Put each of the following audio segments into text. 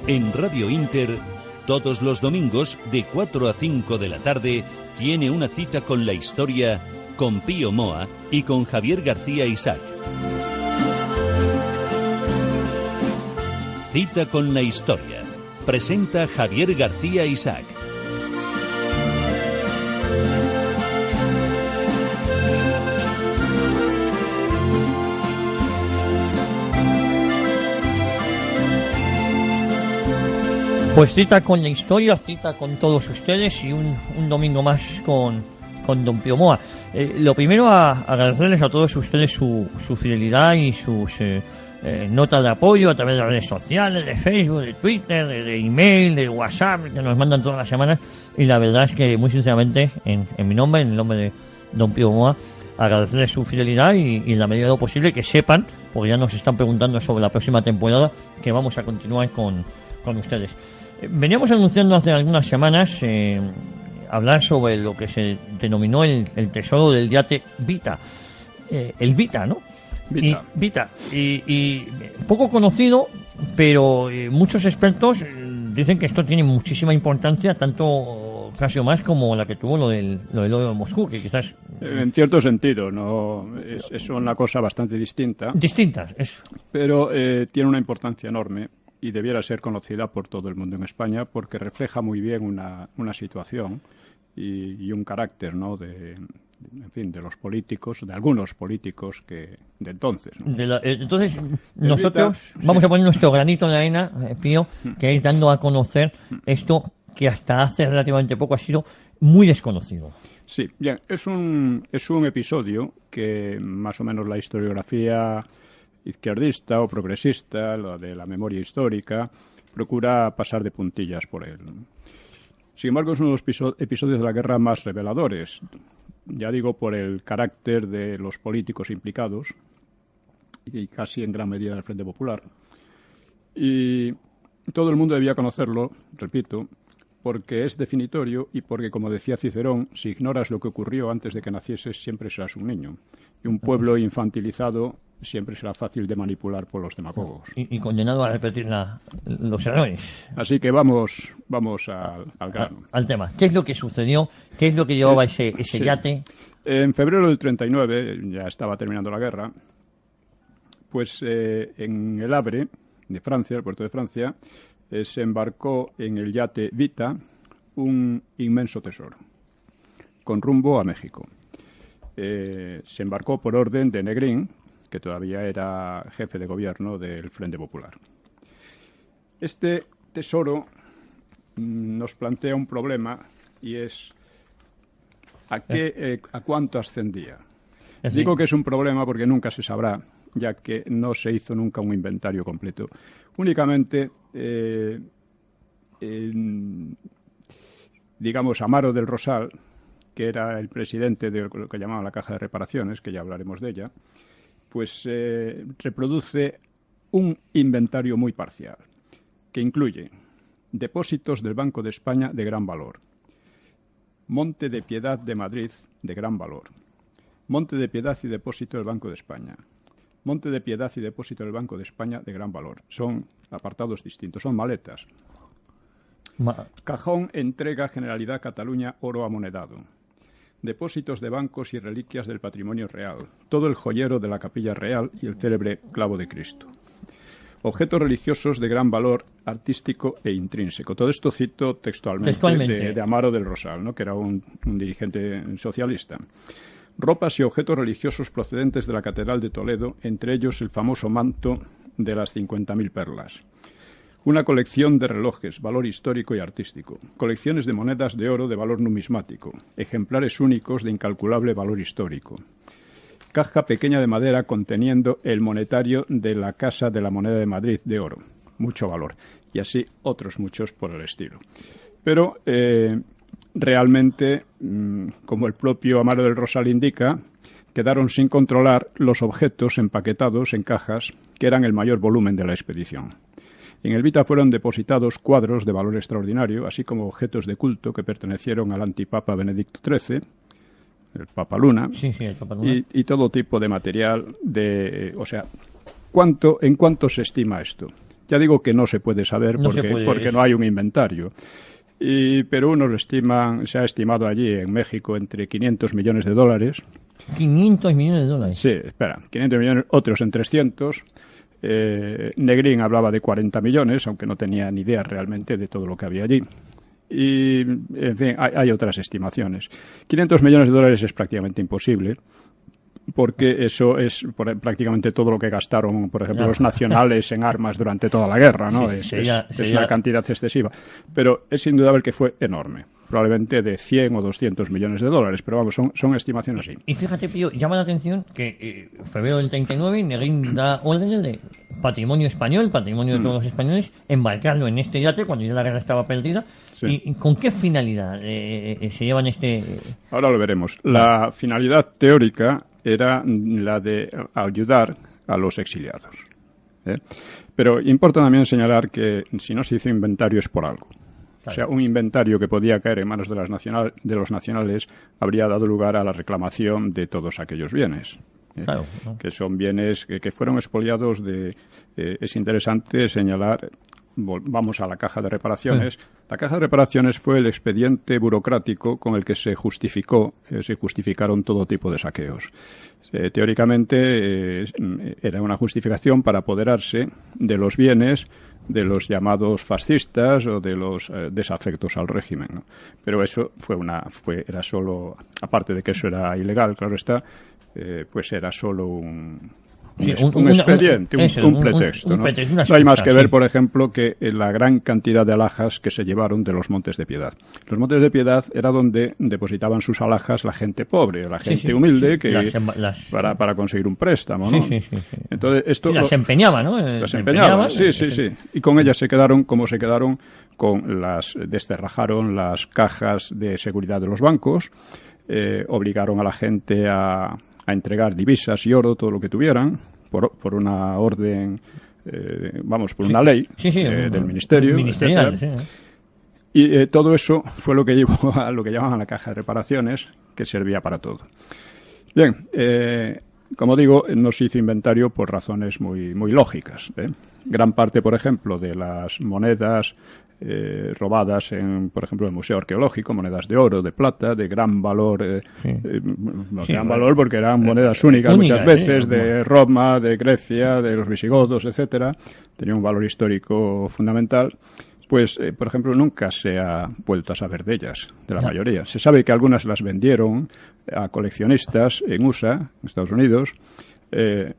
En Radio Inter, todos los domingos de 4 a 5 de la tarde, tiene una cita con la historia con Pío Moa y con Javier García Isaac. Cita con la historia. Presenta Javier García Isaac. Pues cita con la historia, cita con todos ustedes y un domingo más con don Pío Moa. Lo primero, agradecerles a todos ustedes su fidelidad y sus notas de apoyo a través de las redes sociales, de Facebook, de Twitter, de email, de WhatsApp, que nos mandan todas las semanas. Y la verdad es que, muy sinceramente, en mi nombre, en el nombre de don Pío Moa, agradecerles su fidelidad y en la medida de lo posible que sepan, porque ya nos están preguntando sobre la próxima temporada, que vamos a continuar con ustedes. Veníamos anunciando hace algunas semanas hablar sobre lo que se denominó el tesoro del yate Vita. El Vita, ¿no? Vita. Y poco conocido, pero muchos expertos dicen que esto tiene muchísima importancia, tanto casi o más como la que tuvo lo del oro de Moscú, que quizás... En cierto sentido, no es una cosa bastante distinta. Distintas, eso. Pero tiene una importancia enorme y debiera ser conocida por todo el mundo en España porque refleja muy bien una situación y un carácter, ¿no?, de los políticos, de algunos políticos que de entonces, ¿no? Entonces nosotros vamos a poner nuestro granito de arena, Pío, que ir dando a conocer esto que hasta hace relativamente poco ha sido muy desconocido. Sí, bien, es un episodio que más o menos la historiografía izquierdista o progresista, lo de la memoria histórica, procura pasar de puntillas por él. Sin embargo, es uno de los episodios de la guerra más reveladores, ya digo, por el carácter de los políticos implicados y casi en gran medida del Frente Popular. Y todo el mundo debía conocerlo, repito, porque es definitorio y porque, como decía Cicerón, si ignoras lo que ocurrió antes de que nacieses, siempre serás un niño. Y un pueblo infantilizado siempre será fácil de manipular por los demagogos. Y condenado a repetir los errores. Así que vamos al grano. Al tema. ¿Qué es lo que sucedió? ¿Qué es lo que llevaba ese yate? En febrero del 39, ya estaba terminando la guerra, pues en el Havre de Francia, el puerto de Francia, se embarcó en el yate Vita un inmenso tesoro, con rumbo a México. Se embarcó por orden de Negrín, que todavía era jefe de gobierno del Frente Popular. Este tesoro nos plantea un problema y es ¿a cuánto ascendía? Digo que es un problema porque nunca se sabrá, ya que no se hizo nunca un inventario completo. Únicamente, digamos, Amaro del Rosal, que era el presidente de lo que llamaban la Caja de Reparaciones, que ya hablaremos de ella, pues reproduce un inventario muy parcial, que incluye depósitos del Banco de España de gran valor, Monte de Piedad de Madrid de gran valor, Monte de Piedad y depósito del Banco de España, Monte de Piedad y depósito del Banco de España de gran valor. Son apartados distintos, son maletas. Cajón entrega Generalidad Cataluña oro amonedado. Depósitos de bancos y reliquias del patrimonio real, todo el joyero de la Capilla Real y el célebre clavo de Cristo. Objetos religiosos de gran valor artístico e intrínseco. Todo esto cito textualmente. De Amaro del Rosal, ¿no?, que era un dirigente socialista. Ropas y objetos religiosos procedentes de la Catedral de Toledo, entre ellos el famoso manto de las 50.000 perlas. Una colección de relojes, valor histórico y artístico. Colecciones de monedas de oro de valor numismático. Ejemplares únicos de incalculable valor histórico. Caja pequeña de madera conteniendo el monetario de la Casa de la Moneda de Madrid de oro. Mucho valor. Y así otros muchos por el estilo. Pero realmente, como el propio Amaro del Rosal indica, quedaron sin controlar los objetos empaquetados en cajas que eran el mayor volumen de la expedición. En el Vita fueron depositados cuadros de valor extraordinario, así como objetos de culto que pertenecieron al antipapa Benedicto XIII, el Papa Luna, el Papa Luna. Y todo tipo de material. ¿En cuánto se estima esto? Ya digo que no se puede saber porque no hay un inventario. Pero unos se ha estimado allí en México entre 500 millones de dólares. 500 millones de dólares. Sí, 500 millones, otros en 300. Negrín hablaba de 40 millones, aunque no tenía ni idea realmente de todo lo que había allí. Y, en fin, hay otras estimaciones. 500 millones de dólares es prácticamente imposible, porque eso es prácticamente todo lo que gastaron, por ejemplo, los nacionales en armas durante toda la guerra, ¿no? Es una cantidad excesiva. Pero es indudable que fue enorme, probablemente de 100 o 200 millones de dólares, pero vamos, son estimaciones así. Y fíjate, Pío, llama la atención que en febrero del 39 Negrín da órdenes de patrimonio español, patrimonio de todos los españoles, embarcarlo en este yate cuando ya la guerra estaba perdida. Sí. ¿Y con qué finalidad se llevan este...? Ahora lo veremos. La finalidad teórica era la de ayudar a los exiliados. Pero importa también señalar que si no se hizo inventario es por algo. Claro. O sea, un inventario que podía caer en manos de los nacionales habría dado lugar a la reclamación de todos aquellos bienes. Claro, ¿no? Que son bienes que fueron expoliados es interesante señalar. Vamos a la caja de reparaciones. La caja de reparaciones fue el expediente burocrático con el que se justificaron todo tipo de saqueos. Teóricamente era una justificación para apoderarse de los bienes de los llamados fascistas o de los desafectos al régimen, ¿no? Pero eso era solo, aparte de que eso era ilegal, claro está, pues era solo un expediente, un pretexto. ¿No? No hay más que ver, por ejemplo, que la gran cantidad de alhajas que se llevaron de los Montes de Piedad. Los Montes de Piedad era donde depositaban sus alhajas la gente pobre, la gente humilde, para conseguir un préstamo, ¿no? Entonces, esto las empeñaban, ¿no? Las empeñaban, sí. Y con ellas se quedaron como se quedaron desterrajaron las cajas de seguridad de los bancos, obligaron a la gente a entregar divisas y oro, todo lo que tuvieran, por una orden, por una ley del ministerio, ministerial, Y todo eso fue lo que llevó a lo que llamaban la caja de reparaciones, que servía para todo. Bien, como digo, no se hizo inventario por razones muy, muy lógicas. Gran parte, por ejemplo, de las monedas robadas por ejemplo, el Museo Arqueológico, monedas de oro, de plata, de gran valor, valor porque eran monedas únicas muchas veces, de Roma, de Grecia, de los visigodos, etcétera, tenía un valor histórico fundamental. Pues, por ejemplo, nunca se ha vuelto a saber de ellas, de la mayoría. Se sabe que algunas las vendieron a coleccionistas en USA, en Estados Unidos.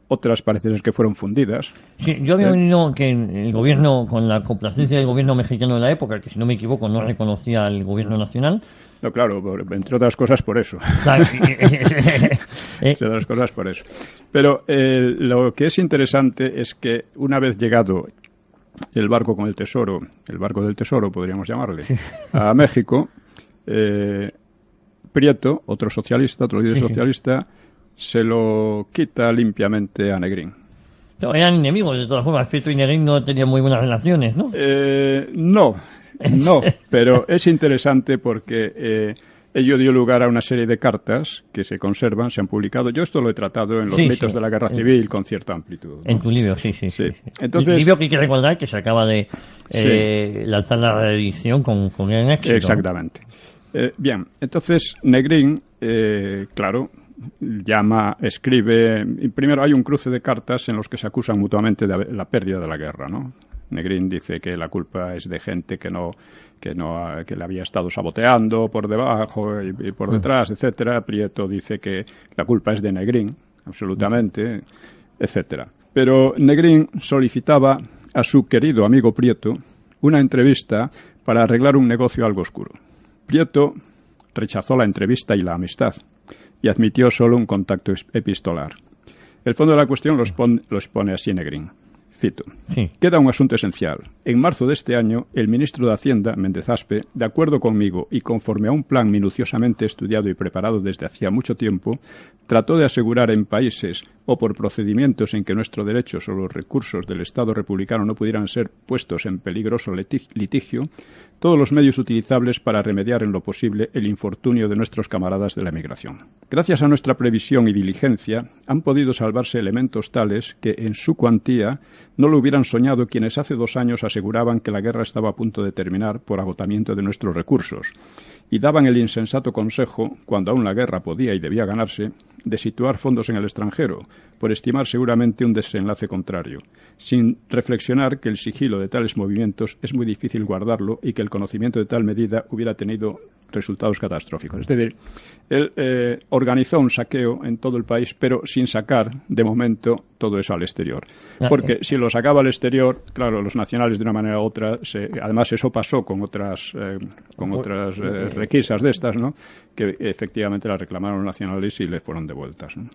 Otras parece ser que fueron fundidas. Sí, yo había oído que el gobierno, con la complacencia del gobierno mexicano de la época, que si no me equivoco no reconocía al gobierno nacional. No, claro, entre otras cosas por eso. Claro. Entre otras cosas por eso. Pero lo que es interesante es que una vez llegado el barco del tesoro podríamos llamarle, a México, Prieto, otro líder socialista, se lo quita limpiamente a Negrín. No, eran enemigos, de todas formas. Prieto y Negrín no tenían muy buenas relaciones, ¿no? No, pero es interesante porque ello dio lugar a una serie de cartas que se conservan, se han publicado. Yo esto lo he tratado en los mitos de la Guerra Civil con cierta amplitud, ¿no? En tu libro, sí. Entonces, el libro que hay que recordar que se acaba de lanzar la reedición con gran éxito. Exactamente. Bien, entonces Negrín, claro, escribe. Primero hay un cruce de cartas en los que se acusan mutuamente de la pérdida de la guerra, ¿no? Negrín dice que la culpa es de gente que le había estado saboteando por debajo y por detrás, etcétera. Prieto dice que la culpa es de Negrín, absolutamente, etcétera. Pero Negrín solicitaba a su querido amigo Prieto una entrevista para arreglar un negocio algo oscuro. Prieto rechazó la entrevista y la amistad y admitió solo un contacto epistolar. El fondo de la cuestión lo expone así Negrín. Cito. Sí. Queda un asunto esencial. En marzo de este año, el ministro de Hacienda, Méndez Aspe, de acuerdo conmigo y conforme a un plan minuciosamente estudiado y preparado desde hacía mucho tiempo, trató de asegurar en países o por procedimientos en que nuestros derechos o los recursos del Estado republicano no pudieran ser puestos en peligroso litigio, todos los medios utilizables para remediar en lo posible el infortunio de nuestros camaradas de la emigración. Gracias a nuestra previsión y diligencia, han podido salvarse elementos tales que, en su cuantía, No lo hubieran soñado quienes hace 2 años aseguraban que la guerra estaba a punto de terminar por agotamiento de nuestros recursos y daban el insensato consejo, cuando aún la guerra podía y debía ganarse, de situar fondos en el extranjero, por estimar seguramente un desenlace contrario, sin reflexionar que el sigilo de tales movimientos es muy difícil guardarlo y que el conocimiento de tal medida hubiera tenido resultados catastróficos. Es decir, él organizó un saqueo en todo el país, pero sin sacar, de momento, todo eso al exterior. Porque si lo sacaba al exterior, claro, los nacionales de una manera u otra, además eso pasó con otras requisas de estas, ¿no?, que efectivamente las reclamaron los nacionales y le fueron devueltas, ¿no?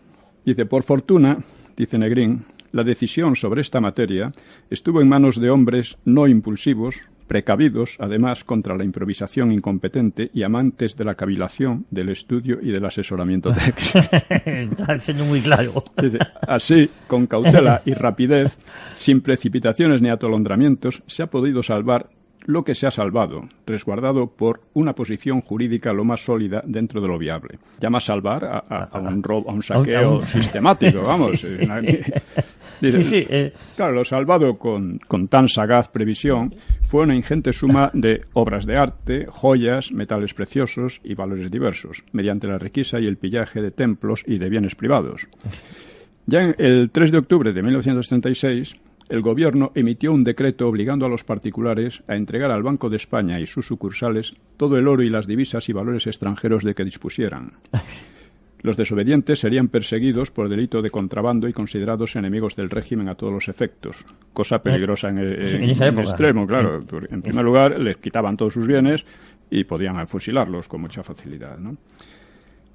Dice, por fortuna, dice Negrín, la decisión sobre esta materia estuvo en manos de hombres no impulsivos, precavidos, además, contra la improvisación incompetente y amantes de la cavilación, del estudio y del asesoramiento técnico. Está siendo muy claro. Dice, así, con cautela y rapidez, sin precipitaciones ni atolondramientos, se ha podido salvar lo que se ha salvado, resguardado por una posición jurídica lo más sólida dentro de lo viable. Llama salvar a un robo, a un saqueo sistemático, vamos. Sí, sí. Dice, claro, lo salvado con tan sagaz previsión fue una ingente suma de obras de arte, joyas, metales preciosos y valores diversos, mediante la requisa y el pillaje de templos y de bienes privados. Ya el 3 de octubre de 1936... el Gobierno emitió un decreto obligando a los particulares a entregar al Banco de España y sus sucursales todo el oro y las divisas y valores extranjeros de que dispusieran. Los desobedientes serían perseguidos por delito de contrabando y considerados enemigos del régimen a todos los efectos, cosa peligrosa en extremo, claro. En primer lugar, les quitaban todos sus bienes y podían fusilarlos con mucha facilidad, ¿no?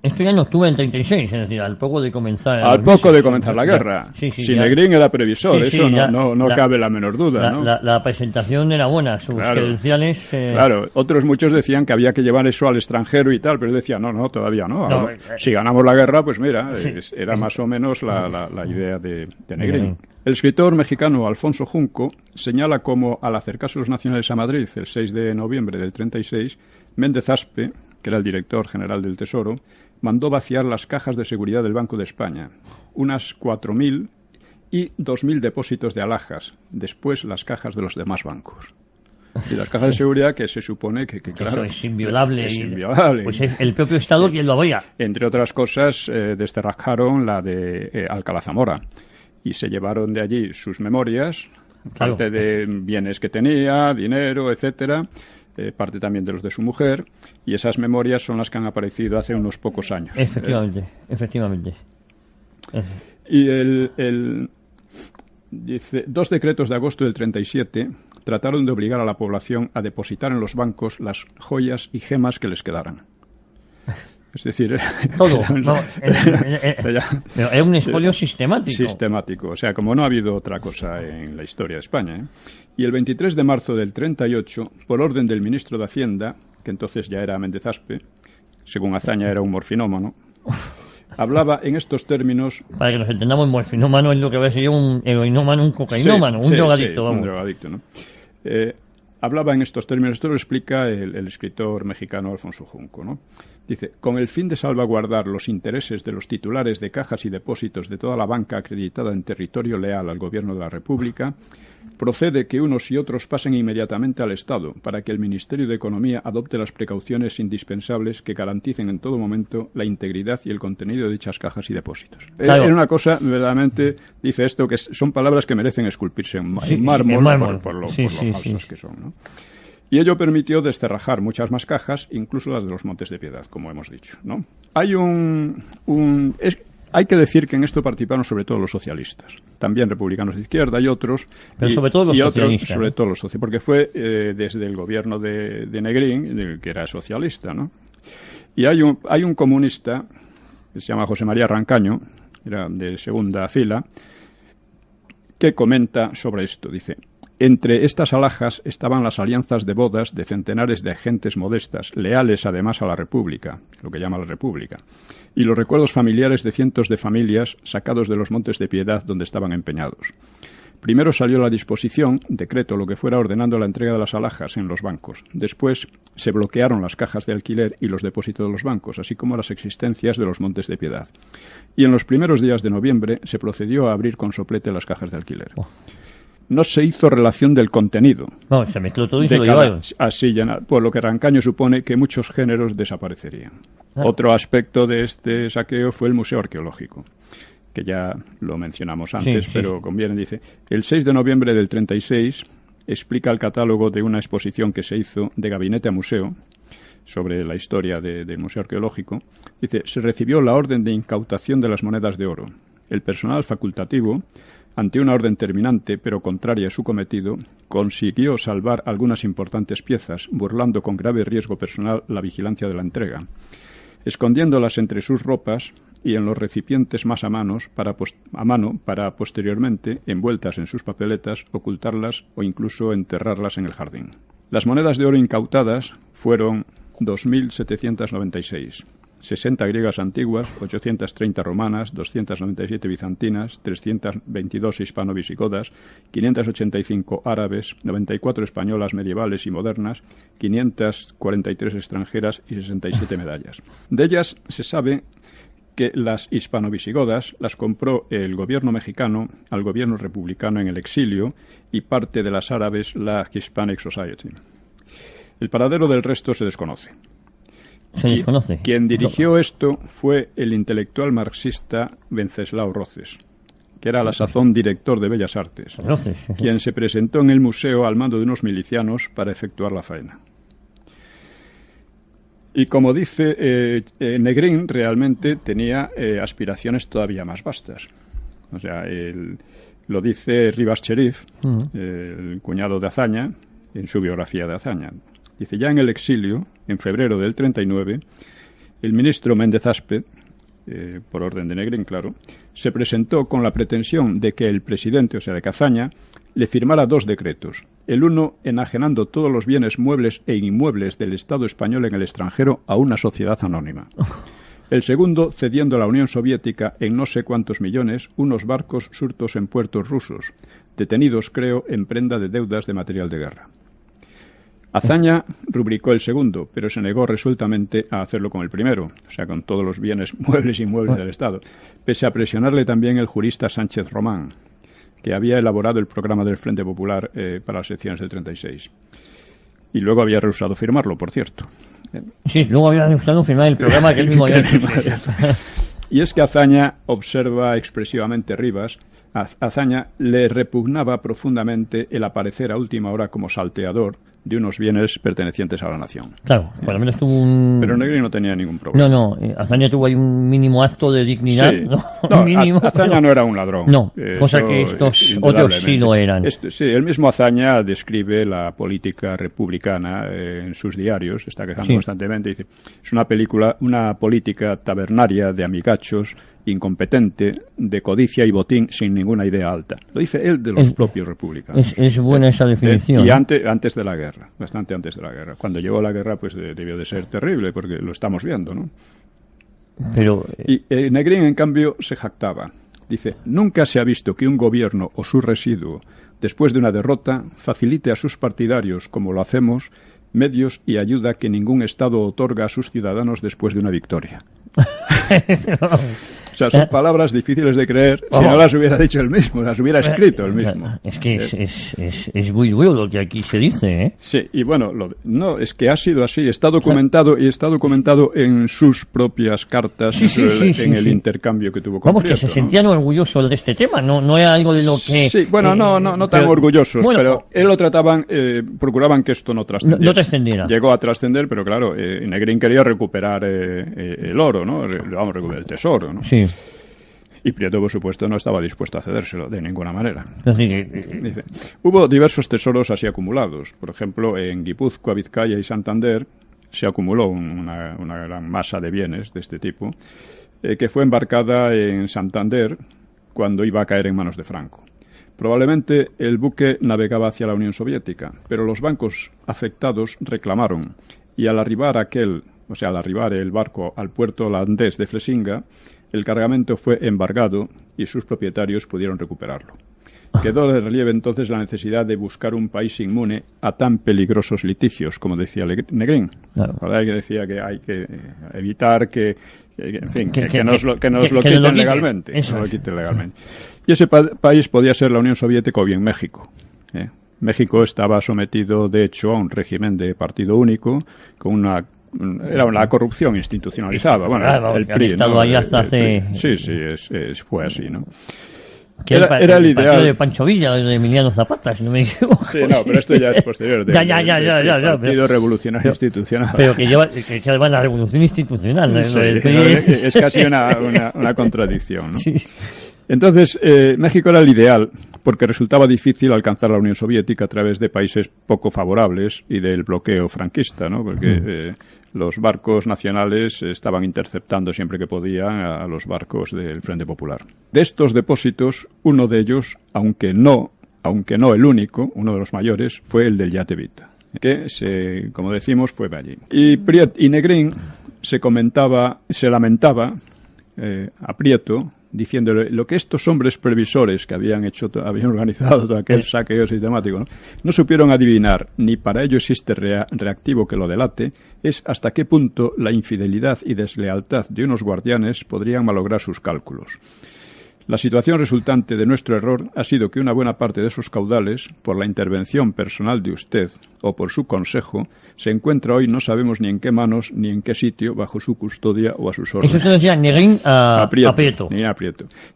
Esto ya en octubre del 36, es decir, al poco de comenzar... Al poco de comenzar la guerra. Si Negrín era previsor, eso no cabe la menor duda, ¿no? La presentación era buena, sus credenciales... Claro, otros muchos decían que había que llevar eso al extranjero y tal, pero decían, no, todavía no. Si ganamos la guerra, pues mira, era más o menos la idea de Negrín. El escritor mexicano Alfonso Junco señala cómo, al acercarse los nacionales a Madrid el 6 de noviembre del 36, Méndez Aspe, que era el director general del Tesoro, mandó vaciar las cajas de seguridad del Banco de España, unas 4.000 y 2.000 depósitos de alhajas, después las cajas de los demás bancos. Y las cajas de seguridad que se supone que claro, eso es inviolable. Es inviolable. Pues es el propio Estado quien lo había. Entre otras cosas, desterrajaron la de Alcalá Zamora y se llevaron de allí sus memorias, parte de bienes que tenía, dinero, etcétera, parte también de los de su mujer, y esas memorias son las que han aparecido hace unos pocos años. Efectivamente. Y dice, 2 decretos de agosto del 37 trataron de obligar a la población a depositar en los bancos las joyas y gemas que les quedaran. Es decir, todo. Era un expolio sistemático. Sistemático. O sea, como no ha habido otra cosa en la historia de España, ¿eh? Y el 23 de marzo del 38, por orden del ministro de Hacienda, que entonces ya era Méndez Aspe, según Azaña era un morfinómano, hablaba en estos términos... Para que nos entendamos, morfinómano es lo que va a ser un heroinómano, un cocainómano, un drogadicto. Vamos. Un drogadicto, ¿no? Hablaba en estos términos, esto lo explica el escritor mexicano Alfonso Junco, ¿no? Dice, con el fin de salvaguardar los intereses de los titulares de cajas y depósitos de toda la banca acreditada en territorio leal al Gobierno de la República, procede que unos y otros pasen inmediatamente al Estado para que el Ministerio de Economía adopte las precauciones indispensables que garanticen en todo momento la integridad y el contenido de dichas cajas y depósitos. Claro. Era una cosa, verdaderamente, dice esto, que son palabras que merecen esculpirse en mármol por lo falsas que son, ¿no? Y ello permitió desterrajar muchas más cajas, incluso las de los Montes de Piedad, como hemos dicho, ¿no? Hay hay que decir que en esto participaron sobre todo los socialistas, también republicanos de izquierda y otros. Pero sobre todo los socialistas. Sobre todo los socialistas, porque fue desde el gobierno de Negrín, que era socialista, ¿no? Y hay un comunista que se llama José María Rancaño, era de segunda fila, que comenta sobre esto, dice... Entre estas alhajas estaban las alianzas de bodas de centenares de gentes modestas, leales además a la República, lo que llama la República, y los recuerdos familiares de cientos de familias sacados de los Montes de Piedad donde estaban empeñados. Primero salió la disposición, decreto lo que fuera, ordenando la entrega de las alhajas en los bancos. Después se bloquearon las cajas de alquiler y los depósitos de los bancos, así como las existencias de los Montes de Piedad. Y en los primeros días de noviembre se procedió a abrir con soplete las cajas de alquiler. no se hizo relación del contenido. No, se mezcló todo y se lo llevaron. Así llenar, por lo que Rancaño supone que muchos géneros desaparecerían. Otro aspecto de este saqueo fue el Museo Arqueológico, que ya lo mencionamos antes, pero conviene, dice, el 6 de noviembre del 36 explica el catálogo de una exposición que se hizo de gabinete a museo sobre la historia del Museo Arqueológico. Dice, se recibió la orden de incautación de las monedas de oro. El personal facultativo, ante una orden terminante pero contraria a su cometido, consiguió salvar algunas importantes piezas, burlando con grave riesgo personal la vigilancia de la entrega, escondiéndolas entre sus ropas y en los recipientes más a mano para posteriormente, envueltas en sus papeletas, ocultarlas o incluso enterrarlas en el jardín. Las monedas de oro incautadas fueron 2.796. 60 griegas antiguas, 830 romanas, 297 bizantinas, 322 hispano-visigodas, 585 árabes, 94 españolas medievales y modernas, 543 extranjeras y 67 medallas. De ellas se sabe que las hispano-visigodas las compró el gobierno mexicano al gobierno republicano en el exilio y parte de las árabes la Hispanic Society. El paradero del resto se desconoce. Se desconoce. Quien dirigió esto fue el intelectual marxista Wenceslao Roces, que era a la sazón director de Bellas Artes, quien se presentó en el museo al mando de unos milicianos para efectuar la faena. Y como dice Negrín, realmente tenía aspiraciones todavía más vastas. O sea, lo dice Rivas Cherif, el cuñado de Azaña, en su biografía de Azaña. Dice, ya en el exilio, en febrero del 39, el ministro Méndez Aspet, por orden de Negrín, claro, se presentó con la pretensión de que el presidente, o sea, de Azaña, le firmara 2 decretos. El uno, enajenando todos los bienes muebles e inmuebles del Estado español en el extranjero a una sociedad anónima. El segundo, cediendo a la Unión Soviética en no sé cuántos millones unos barcos surtos en puertos rusos, detenidos, creo, en prenda de deudas de material de guerra. Azaña rubricó el segundo, pero se negó resueltamente a hacerlo con el primero, o sea, con todos los bienes muebles e inmuebles del Estado, pese a presionarle también el jurista Sánchez Román, que había elaborado el programa del Frente Popular para las elecciones del 36. Y luego había rehusado firmarlo, por cierto. Sí, luego había rehusado firmar el programa que él mismo había hecho. Y es que Azaña, observa expresivamente Rivas, a Azaña le repugnaba profundamente el aparecer a última hora como salteador de unos bienes pertenecientes a la nación. Claro, por lo menos tuvo un... Pero Negrín no tenía ningún problema. No, Azaña tuvo ahí un mínimo acto de dignidad. Sí. No, mínimo, Azaña no era un ladrón. No, cosa que estos otros sí lo eran. Sí, el mismo Azaña describe la política republicana en sus diarios, está quejando constantemente, dice, es una política tabernaria de amigachos, incompetente, de codicia y botín sin ninguna idea alta. Lo dice él de los propios republicanos. Es buena esa definición. Y antes de la guerra, bastante antes de la guerra. Cuando llegó la guerra, pues debió de ser terrible, porque lo estamos viendo, ¿no? Pero... Y Negrín, en cambio, se jactaba. Dice, nunca se ha visto que un gobierno o su residuo, después de una derrota, facilite a sus partidarios, como lo hacemos, medios y ayuda que ningún Estado otorga a sus ciudadanos después de una victoria. O sea, son palabras difíciles de creer si no las hubiera dicho él mismo, las hubiera escrito él mismo. Es que es muy duro lo que aquí se dice, ¿eh? Sí, y bueno, no, es que ha sido así, está documentado y está documentado en sus propias cartas, en el intercambio que tuvo con Vamos, Prieto, que se sentían orgullosos de este tema, no era algo de lo que... Sí, bueno, no tan orgullosos, bueno, pero él lo trataban, procuraban que esto no trascendiera. No trascendiera. Llegó a trascender, pero claro, Negrín quería recuperar el oro, ¿no? Vamos a recuperar el tesoro, ¿no? Sí. Y Prieto, por supuesto, no estaba dispuesto a cedérselo de ninguna manera. Dice, hubo diversos tesoros así acumulados. Por ejemplo, en Guipúzcoa, Vizcaya y Santander se acumuló una gran masa de bienes de este tipo, que fue embarcada en Santander cuando iba a caer en manos de Franco. Probablemente el buque navegaba hacia la Unión Soviética, pero los bancos afectados reclamaron, y al arribar el barco al puerto holandés de Flesinga, el cargamento fue embargado y sus propietarios pudieron recuperarlo. Quedó de relieve entonces la necesidad de buscar un país inmune a tan peligrosos litigios, como decía Negrín. Claro. ¿Verdad? Que decía que hay que evitar que nos lo quiten legalmente. Y ese país podía ser la Unión Soviética o bien México. México estaba sometido, de hecho, a un régimen de partido único, con era una corrupción institucionalizada. Bueno, claro, el PRI, ¿no? Ahí hasta hace... Sí, fue así, ¿no? Era el ideal. Partido de Pancho Villa, de Emiliano Zapata, si no me equivoco. Sí, no, pero esto ya es posterior. Del Partido Revolucionario Institucional. Pero que lleva la revolución institucional. ¿no? Sí, es casi una contradicción, ¿no? Sí. Entonces, México era el ideal, porque resultaba difícil alcanzar la Unión Soviética a través de países poco favorables y del bloqueo franquista, ¿no? Porque los barcos nacionales estaban interceptando siempre que podían a los barcos del Frente Popular. De estos depósitos, uno de ellos, aunque no el único, uno de los mayores, fue el del Yate Vita, que, como decimos, fue allí. Y Negrín se lamentaba a Prieto, diciéndole lo que estos hombres previsores que habían organizado todo aquel saqueo sistemático, no supieron adivinar, ni para ello existe reactivo que lo delate, es hasta qué punto la infidelidad y deslealtad de unos guardianes podrían malograr sus cálculos. La situación resultante de nuestro error ha sido que una buena parte de esos caudales, por la intervención personal de usted o por su consejo, se encuentra hoy no sabemos ni en qué manos ni en qué sitio bajo su custodia o a sus órdenes. Eso se decía Negrín a Prieto.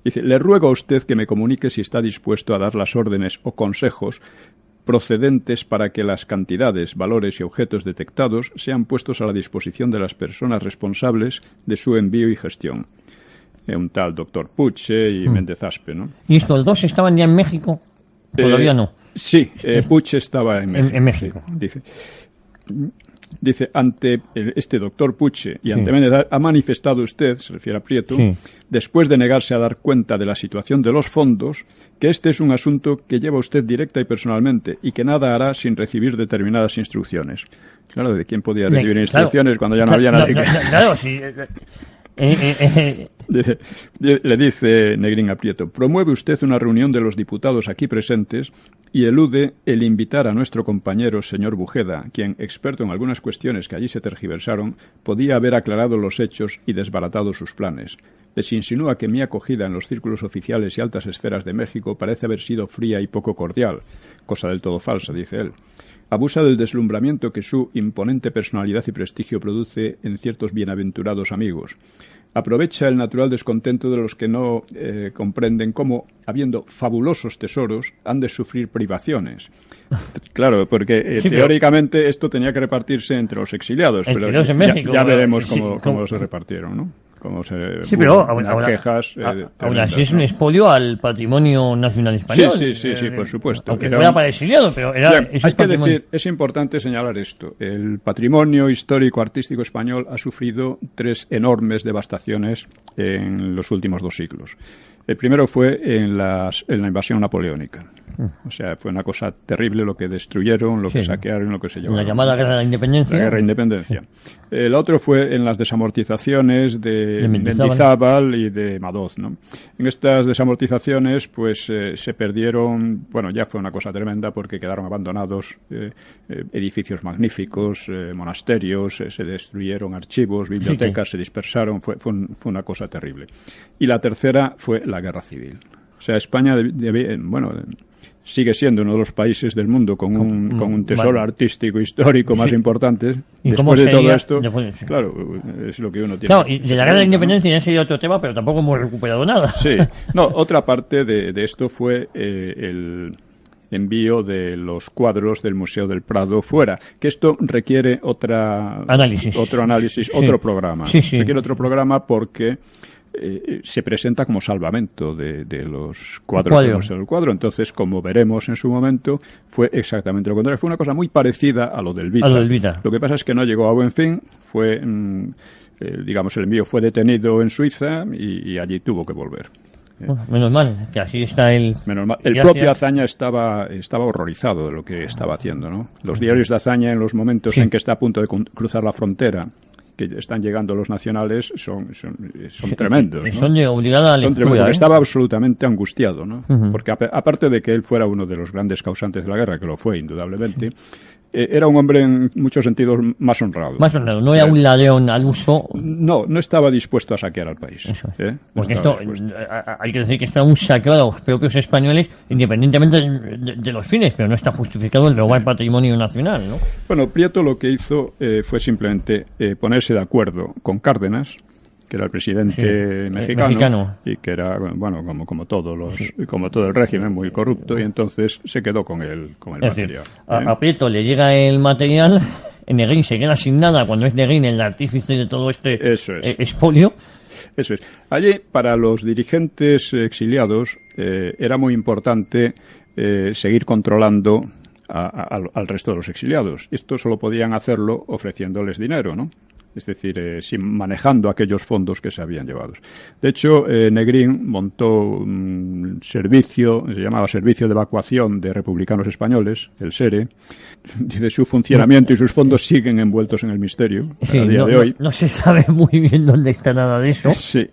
Dice, le ruego a usted que me comunique si está dispuesto a dar las órdenes o consejos procedentes para que las cantidades, valores y objetos detectados sean puestos a la disposición de las personas responsables de su envío y gestión. Un tal doctor Puche y Méndez Aspe, ¿no? ¿Y estos dos estaban ya en México? Todavía no. Sí, Puche estaba en México. En México. Sí, dice, ante este doctor Puche y ante Méndez ha manifestado usted, se refiere a Prieto, después de negarse a dar cuenta de la situación de los fondos, que este es un asunto que lleva usted directa y personalmente y que nada hará sin recibir determinadas instrucciones. Claro, ¿de quién podía recibir instrucciones cuando ya no había nadie? Claro, sí. Le dice Negrín a Prieto, promueve usted una reunión de los diputados aquí presentes y elude el invitar a nuestro compañero señor Bujeda, quien, experto en algunas cuestiones que allí se tergiversaron, podía haber aclarado los hechos y desbaratado sus planes. Les insinúa que mi acogida en los círculos oficiales y altas esferas de México parece haber sido fría y poco cordial, cosa del todo falsa, dice él. Abusa del deslumbramiento que su imponente personalidad y prestigio produce en ciertos bienaventurados amigos. Aprovecha el natural descontento de los que no comprenden cómo, habiendo fabulosos tesoros, han de sufrir privaciones. Claro, porque teóricamente esto tenía que repartirse entre los exiliados, pero en México, ya veremos cómo se repartieron, ¿no? Pero aún así es un expolio al patrimonio nacional español. Sí, por supuesto. Aunque fuera para exiliado, pero hay que decir, es importante señalar esto. El patrimonio histórico artístico español ha sufrido 3 enormes devastaciones en los últimos 2 siglos. El primero fue en la invasión napoleónica. O sea, fue una cosa terrible lo que destruyeron, lo que saquearon, lo que se llevaron. La llamada Guerra de la Independencia. La Guerra de Independencia. El otro fue en las desamortizaciones de Mendizábal y de Madoz, ¿no? En estas desamortizaciones, pues se perdieron, bueno, ya fue una cosa tremenda porque quedaron abandonados edificios magníficos, monasterios, se destruyeron archivos, bibliotecas, se dispersaron, fue una cosa terrible. Y la tercera fue la Guerra Civil. O sea, España sigue siendo uno de los países del mundo con un tesoro artístico histórico más importante. Después de todo esto, claro, es lo que uno tiene. Claro, y de la Guerra de la Independencia ya sería otro tema, pero tampoco hemos recuperado nada. Sí. No, otra parte de esto fue el envío de los cuadros del Museo del Prado fuera, que esto requiere otro análisis, otro programa. Requiere otro programa porque se presenta como salvamento de los cuadros del Museo del Cuadro. Entonces, como veremos en su momento, fue exactamente lo contrario. Fue una cosa muy parecida a lo del Vita. Lo que pasa es que no llegó a buen fin. Fue, el envío fue detenido en Suiza y allí tuvo que volver. Menos mal, que así está el... Menos mal. El propio Azaña estaba horrorizado de lo que estaba haciendo, ¿no? Los diarios de Azaña, en los momentos en que está a punto de cruzar la frontera, que están llegando los nacionales son tremendos, ¿no? Son de obligada lectura, porque estaba absolutamente angustiado, ¿no? Porque aparte de que él fuera uno de los grandes causantes de la guerra, que lo fue indudablemente, era un hombre en muchos sentidos más honrado. Más honrado, no era un ladrón al uso. No estaba dispuesto a saquear al país. Porque esto, hay que decir que está un saqueo a los propios españoles, independientemente de los fines, pero no está justificado el robar patrimonio nacional, ¿no? Bueno, Prieto lo que hizo fue simplemente ponerse de acuerdo con Cárdenas, que era el presidente mexicano y que era, bueno, como todo el régimen, muy corrupto, y entonces se quedó con el material. A Prieto le llega el material, Negrín se queda sin nada cuando es Negrín el artífice de todo este expolio. Eso es. Allí, para los dirigentes exiliados, era muy importante seguir controlando al resto de los exiliados. Esto solo podían hacerlo ofreciéndoles dinero, ¿no? Es decir, manejando aquellos fondos que se habían llevado. De hecho, Negrín montó un servicio, se llamaba Servicio de Evacuación de Republicanos Españoles, el SERE. Dice, su funcionamiento y sus fondos siguen envueltos en el misterio a día de hoy. No se sabe muy bien dónde está nada de eso. Sí,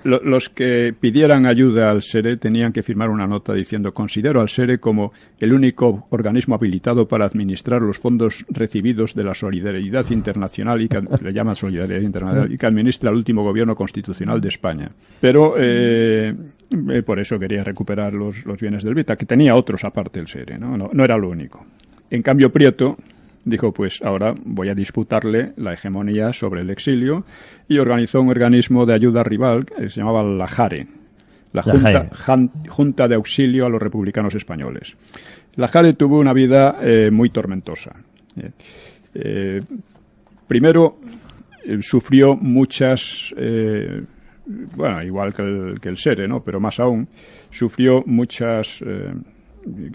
los que pidieran ayuda al SERE tenían que firmar una nota diciendo: considero al SERE como el único organismo habilitado para administrar los fondos recibidos de la solidaridad internacional y que le llaman solidaridad internacional y que administra el último gobierno constitucional de España. Pero por eso quería recuperar los bienes del Vita, que tenía otros aparte el SERE, no era lo único. En cambio, Prieto dijo, pues ahora voy a disputarle la hegemonía sobre el exilio, y organizó un organismo de ayuda rival que se llamaba la JARE, la Junta de Auxilio a los Republicanos Españoles. La JARE tuvo una vida muy tormentosa. Primero, sufrió muchas, igual que el SERE, ¿no? Pero más aún, sufrió muchas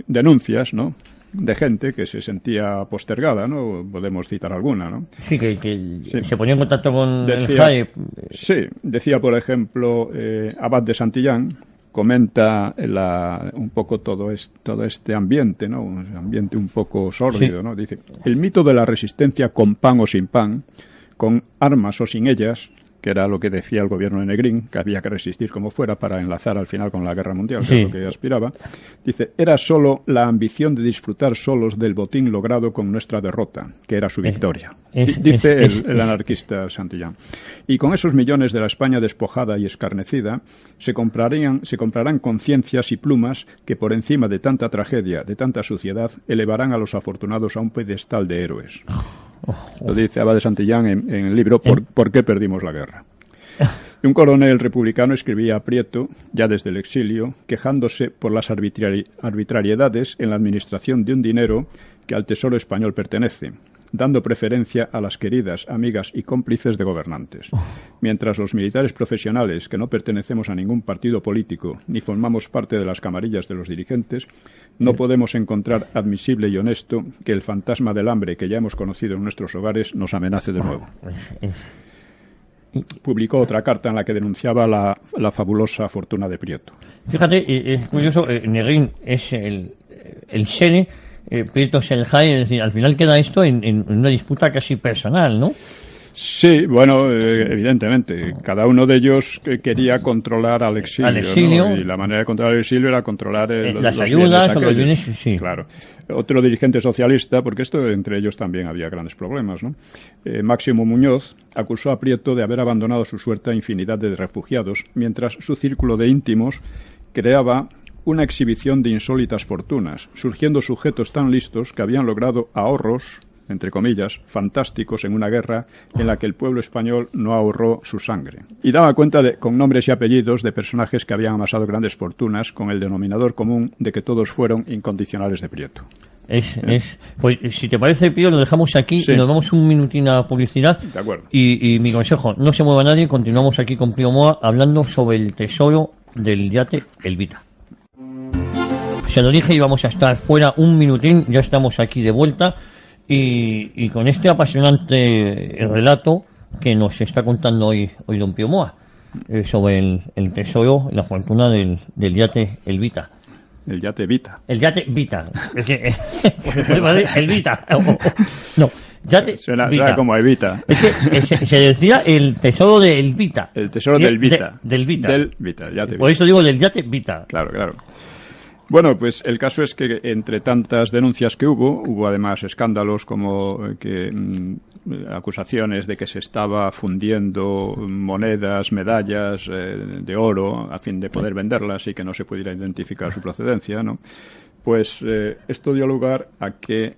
denuncias, ¿no?, de gente que se sentía postergada, ¿no? Podemos citar alguna, ¿no? Sí, que se ponía en contacto con el JAE. Sí, decía, por ejemplo, Abad de Santillán, comenta un poco todo este ambiente, ¿no? Un ambiente un poco sórdido, ¿no? Dice, el mito de la resistencia con pan o sin pan, con armas o sin ellas, que era lo que decía el gobierno de Negrín, que había que resistir como fuera para enlazar al final con la Guerra Mundial, que es lo que aspiraba. Dice, era solo la ambición de disfrutar solos del botín logrado con nuestra derrota, que era su victoria. Dice el anarquista Santillán. Y con esos millones de la España despojada y escarnecida, se comprarán conciencias y plumas que por encima de tanta tragedia, de tanta suciedad, elevarán a los afortunados a un pedestal de héroes. Lo dice Abad de Santillán en el libro ¿Por qué perdimos la guerra? Un coronel republicano escribía a Prieto, ya desde el exilio, quejándose por las arbitrariedades en la administración de un dinero que al Tesoro español pertenece, dando preferencia a las queridas amigas y cómplices de gobernantes. Mientras los militares profesionales, que no pertenecemos a ningún partido político ni formamos parte de las camarillas de los dirigentes, no podemos encontrar admisible y honesto que el fantasma del hambre que ya hemos conocido en nuestros hogares nos amenace de nuevo. Publicó otra carta en la que denunciaba la fabulosa fortuna de Prieto. Fíjate, es curioso, Negrín es el SERE, Prieto es el JAE, es decir, al final queda esto en una disputa casi personal, ¿no? Sí, bueno, evidentemente. Cada uno de ellos quería controlar al exilio, ¿no? Y la manera de controlar el exilio era controlar las ayudas o los bienes, sí. Claro. Otro dirigente socialista, porque entre ellos también había grandes problemas, ¿no? Máximo Muñoz acusó a Prieto de haber abandonado su suerte a infinidad de refugiados, mientras su círculo de íntimos creaba una exhibición de insólitas fortunas, surgiendo sujetos tan listos que habían logrado ahorros, entre comillas, fantásticos en una guerra en la que el pueblo español no ahorró su sangre. Y daba cuenta con nombres y apellidos de personajes que habían amasado grandes fortunas con el denominador común de que todos fueron incondicionales de Prieto. Pues si te parece, Pío, lo dejamos aquí y nos vamos un minutín a publicidad. De acuerdo. Y mi consejo, no se mueva nadie, continuamos aquí con Pío Moa hablando sobre el tesoro del yate El Vita. Se lo dije, íbamos a estar fuera un minutín, ya estamos aquí de vuelta. Y con este apasionante relato que nos está contando hoy don Pío Moa sobre el tesoro, la fortuna del yate El Vita. El yate Vita. El yate Vita. El Vita. No. Suena como a Evita. Es que se decía el tesoro de Elvita. El tesoro del Vita. Del Vita. Del Vita, yate Por eso digo del yate Vita. Claro. Bueno, pues el caso es que entre tantas denuncias que hubo además escándalos como acusaciones de que se estaba fundiendo monedas, medallas de oro a fin de poder venderlas y que no se pudiera identificar su procedencia, ¿no? Pues esto dio lugar a que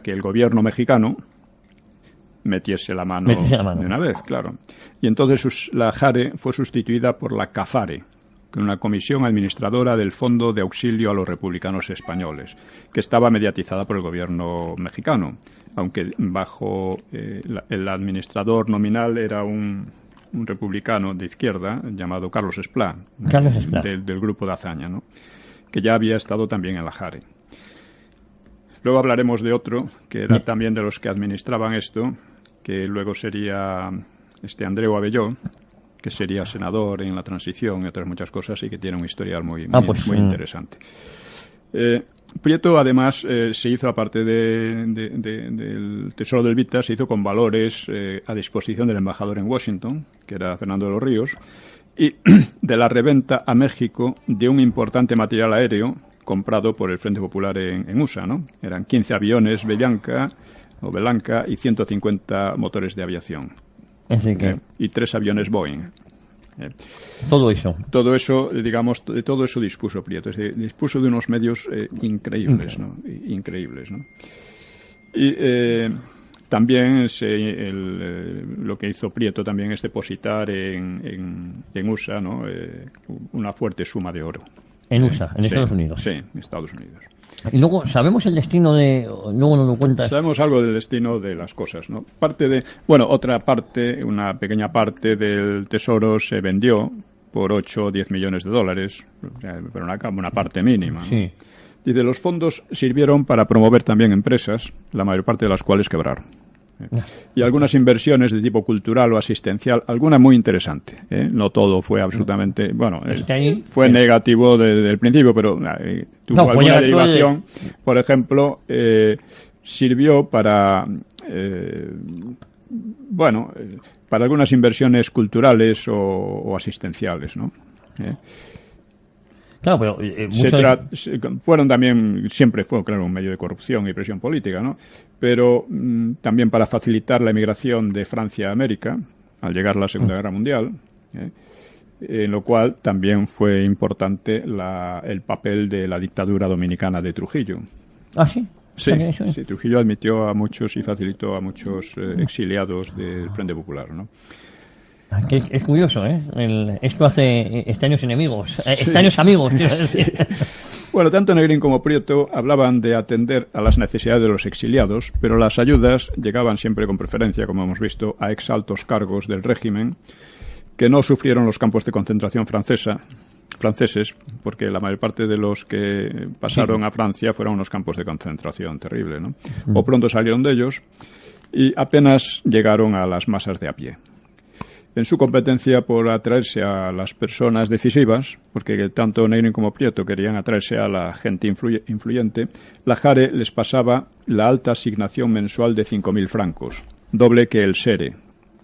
el gobierno mexicano metiese la mano de una vez, claro. Y entonces la JARE fue sustituida por la CAFARE, una comisión administradora del Fondo de Auxilio a los Republicanos Españoles, que estaba mediatizada por el gobierno mexicano, aunque bajo el administrador nominal era un republicano de izquierda llamado Carlos Esplá, del grupo de Azaña, ¿no? Que ya había estado también en la JARE. Luego hablaremos de otro, que era también de los que administraban esto, que luego sería Andreu Abelló, que sería senador en la transición y otras muchas cosas, y que tiene un historial muy interesante. Prieto, además, se hizo, aparte del Tesoro del Vita, se hizo con valores a disposición del embajador en Washington, que era Fernando de los Ríos, y de la reventa a México de un importante material aéreo comprado por el Frente Popular en USA, ¿no? Eran 15 aviones Belanca y 150 motores de aviación. Así que... y 3 aviones Boeing. Todo eso, digamos, de todo eso dispuso Prieto. Dispuso de unos medios increíbles, ¿no? Increíbles, ¿no? Y también lo que hizo Prieto también es depositar en USA, ¿no? Una fuerte suma de oro. En USA, en Estados Unidos. Sí, en Estados Unidos. Y luego, ¿sabemos el destino luego nos lo cuentas? Sabemos algo del destino de las cosas, ¿no? Una pequeña parte del tesoro se vendió por 8 o 10 millones de dólares, pero una parte mínima, ¿no? Sí. Dice, los fondos sirvieron para promover también empresas, la mayor parte de las cuales quebraron. Y algunas inversiones de tipo cultural o asistencial, alguna muy interesante. No todo fue absolutamente... Bueno, fue negativo desde el principio, pero tuvo alguna derivación. Por ejemplo, sirvió para algunas inversiones culturales o asistenciales, ¿no? Claro, pero fueron también, siempre fue, claro, un medio de corrupción y presión política, ¿no? Pero también para facilitar la emigración de Francia a América, al llegar la Segunda Guerra Mundial, en lo cual también fue importante el papel de la dictadura dominicana de Trujillo. ¿Ah, sí? Sí, Trujillo admitió a muchos y facilitó a muchos exiliados del Frente Popular, ¿no? Es curioso, ¿eh? Esto hace extraños enemigos, extraños amigos. Bueno, tanto Negrín como Prieto hablaban de atender a las necesidades de los exiliados, pero las ayudas llegaban siempre con preferencia, como hemos visto, a exaltos cargos del régimen que no sufrieron los campos de concentración franceses, porque la mayor parte de los que pasaron a Francia fueron unos campos de concentración terrible, ¿no? O pronto salieron de ellos y apenas llegaron a las masas de a pie. En su competencia por atraerse a las personas decisivas, porque tanto Negrín como Prieto querían atraerse a la gente influyente, la JARE les pasaba la alta asignación mensual de 5.000 francos, doble que el SERE,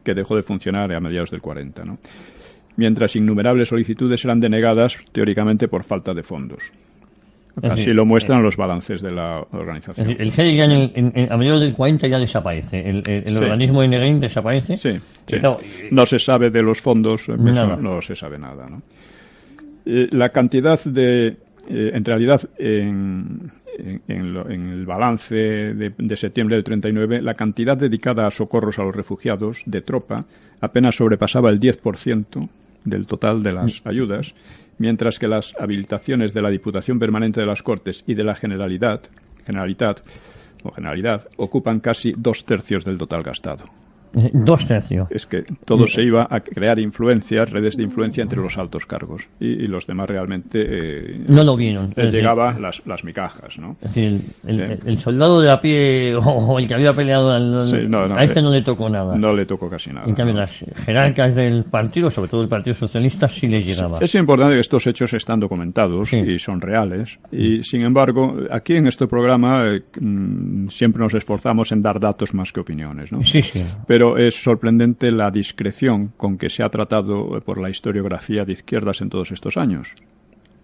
que dejó de funcionar a mediados del 40, ¿no? Mientras innumerables solicitudes eran denegadas, teóricamente, por falta de fondos. Así lo muestran los balances de la organización. El SERE ya a mediados del 40 ya desaparece. El organismo de Negrín desaparece. Sí. No se sabe de los fondos, no se sabe nada, ¿no? La cantidad en realidad, en el balance de septiembre del 39, la cantidad dedicada a socorros a los refugiados de tropa apenas sobrepasaba el 10% del total de las ayudas, mientras que las habilitaciones de la Diputación Permanente de las Cortes y de la Generalidad ocupan casi 2/3 del total gastado. 2 tercios. Es que todo se iba a crear influencias, redes de influencia entre los altos cargos. Y los demás realmente... no lo vieron. Les llegaban las migajas, ¿no? Es decir, el soldado de a pie o el que había peleado a este no le tocó nada. No le tocó casi nada. En cambio, las jerarcas del partido, sobre todo el Partido Socialista, sí les llegaba. Es importante que estos hechos están documentados y son reales. Y, sin embargo, aquí en este programa siempre nos esforzamos en dar datos más que opiniones, ¿no? Sí, sí. Pero es sorprendente la discreción con que se ha tratado por la historiografía de izquierdas en todos estos años.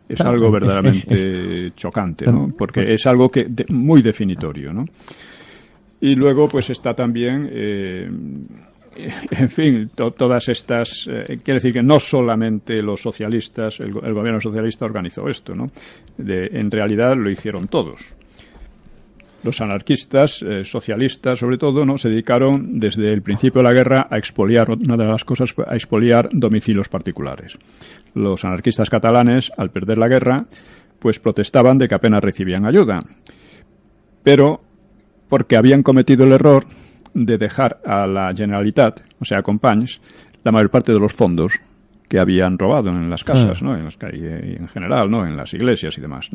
Es algo verdaderamente chocante, ¿no? Porque es algo muy definitorio, ¿no? Y luego, pues está también, en fin, todas estas... quiere decir que no solamente los socialistas, el gobierno socialista organizó esto, ¿no? En realidad lo hicieron todos. Los anarquistas, socialistas sobre todo, ¿no? Se dedicaron desde el principio de la guerra a expoliar, una de las cosas fue a expoliar domicilios particulares. Los anarquistas catalanes, al perder la guerra, pues protestaban de que apenas recibían ayuda. Pero porque habían cometido el error de dejar a la Generalitat, o sea, a Companys, la mayor parte de los fondos que habían robado en las casas, ¿no? En las calles, en general, ¿no? En las iglesias y demás.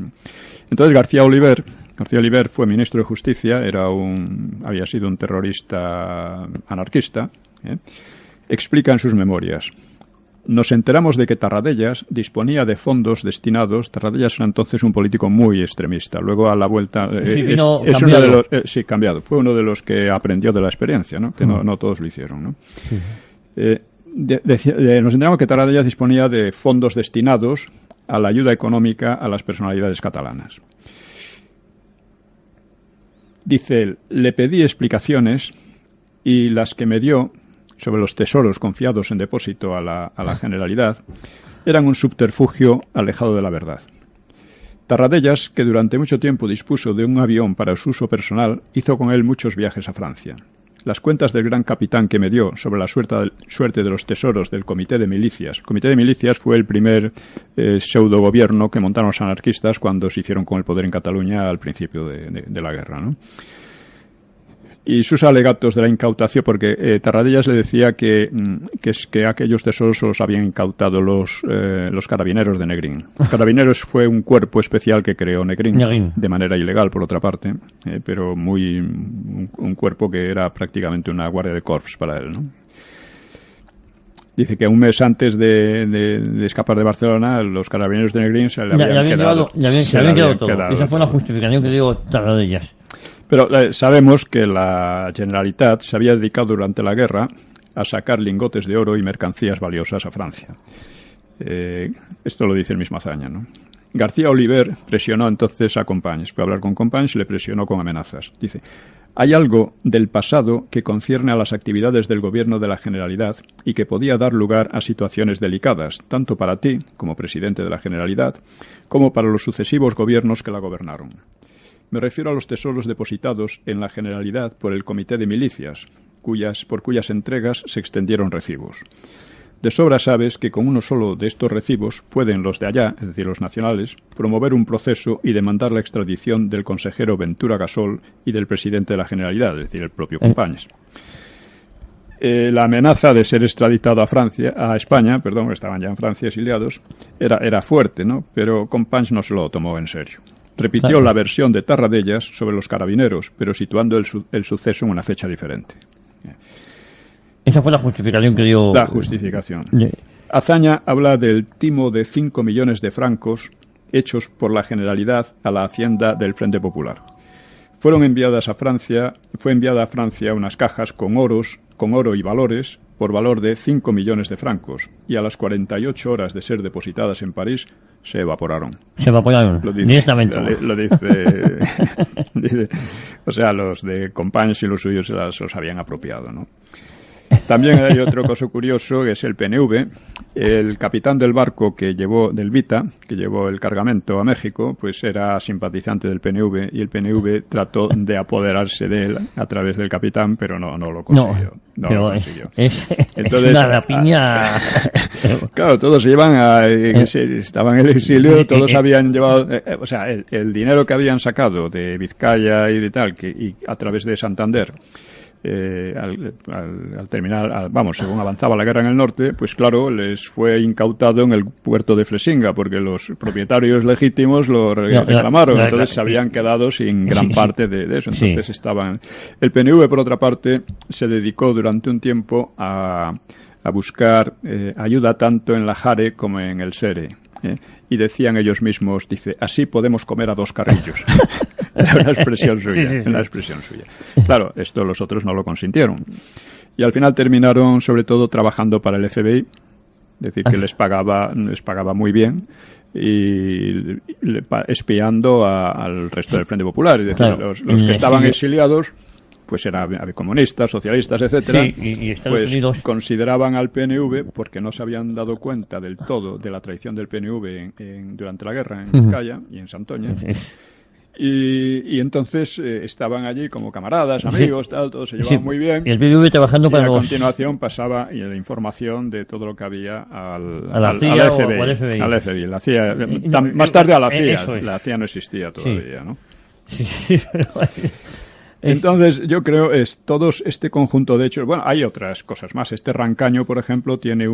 Entonces García Oliver fue ministro de Justicia, había sido un terrorista anarquista, explica en sus memorias: nos enteramos de que Tarradellas disponía de fondos destinados. Tarradellas era entonces un político muy extremista. Luego, a la vuelta, es uno de los, cambiado. Fue uno de los que aprendió de la experiencia, ¿no? Que no todos lo hicieron, ¿no? Sí. Nos enteramos que Tarradellas disponía de fondos destinados a la ayuda económica a las personalidades catalanas. Dice él: le pedí explicaciones y las que me dio sobre los tesoros confiados en depósito a la Generalidad eran un subterfugio alejado de la verdad. Tarradellas, que durante mucho tiempo dispuso de un avión para su uso personal, hizo con él muchos viajes a Francia. Las cuentas del gran capitán que me dio sobre la suerte de los tesoros del Comité de Milicias. El Comité de Milicias fue el primer pseudo-gobierno que montaron los anarquistas cuando se hicieron con el poder en Cataluña al principio de la guerra, ¿no? Y sus alegatos de la incautación, porque Tarradellas le decía que aquellos tesoros los habían incautado los carabineros de Negrín. Los carabineros fue un cuerpo especial que creó Negrín. De manera ilegal, por otra parte, pero un cuerpo que era prácticamente una guardia de corps para él, ¿no? Dice que un mes antes de escapar de Barcelona, los carabineros de Negrín se le habían quedado todo. Esa fue la justificación que dio Tarradellas. Pero sabemos que la Generalitat se había dedicado durante la guerra a sacar lingotes de oro y mercancías valiosas a Francia. Esto lo dice el mismo Azaña, ¿no? García Oliver presionó entonces a Companys. Fue a hablar con Companys y le presionó con amenazas. Dice: hay algo del pasado que concierne a las actividades del gobierno de la Generalidad y que podía dar lugar a situaciones delicadas, tanto para ti, como presidente de la Generalidad, como para los sucesivos gobiernos que la gobernaron. Me refiero a los tesoros depositados en la Generalidad por el Comité de Milicias, por cuyas entregas se extendieron recibos. De sobra sabes que con uno solo de estos recibos pueden los de allá, es decir, los nacionales, promover un proceso y demandar la extradición del consejero Ventura Gasol y del presidente de la Generalidad, es decir, el propio Companys. La amenaza de ser extraditado a España, estaban ya en Francia exiliados, era fuerte, ¿no? Pero Companys no se lo tomó en serio. Repitió la versión de Tarradellas sobre los carabineros, pero situando el suceso en una fecha diferente. Esa fue la justificación que dio... La justificación. Azaña habla del timo de 5 millones de francos hechos por la Generalidad a la hacienda del Frente Popular. Fue enviada a Francia unas cajas con oro y valores por valor de 5 millones de francos, y a las 48 horas de ser depositadas en París se evaporaron. Directamente. Lo dice, o sea, los de Companys y los suyos los habían apropiado, ¿no? También hay otro caso curioso, que es el PNV. El capitán del barco del Vita, que llevó el cargamento a México, pues era simpatizante del PNV, y el PNV trató de apoderarse de él a través del capitán, pero no lo consiguió. No lo consiguió. Entonces, una rapiña. Claro, todos estaban en el exilio, todos habían llevado, o sea, el dinero que habían sacado de Vizcaya y de tal, y a través de Santander, al terminar, según avanzaba la guerra en el norte, pues claro, les fue incautado en el puerto de Flesinga, porque los propietarios legítimos lo reclamaron, entonces se habían quedado sin gran parte de eso. Entonces estaban... El PNV, por otra parte, se dedicó durante un tiempo a buscar ayuda tanto en la Jare como en el Sere. Y decían ellos mismos, dice, así podemos comer a dos carrillos. Una expresión suya, una expresión suya. Claro, esto los otros no lo consintieron. Y al final terminaron, sobre todo, trabajando para el FBI, es decir, que les pagaba muy bien, y espiando al resto del Frente Popular. Es decir, claro, los que estaban exiliados, pues eran comunistas, socialistas, etcétera, y Estados Unidos consideraban al PNV, porque no se habían dado cuenta del todo de la traición del PNV durante la guerra en Vizcaya y en Santoña. Y entonces estaban allí como camaradas, amigos, tal, todos se llevaban muy bien. Y el PNV trabajando para a continuación pasaba la información de todo lo que había a la CIA al FBI. Al FBI. La CIA, más tarde a la CIA. La CIA no existía todavía, ¿no? Entonces, yo creo todo este conjunto de hechos. Bueno, hay otras cosas más. Este Rancaño, por ejemplo, tiene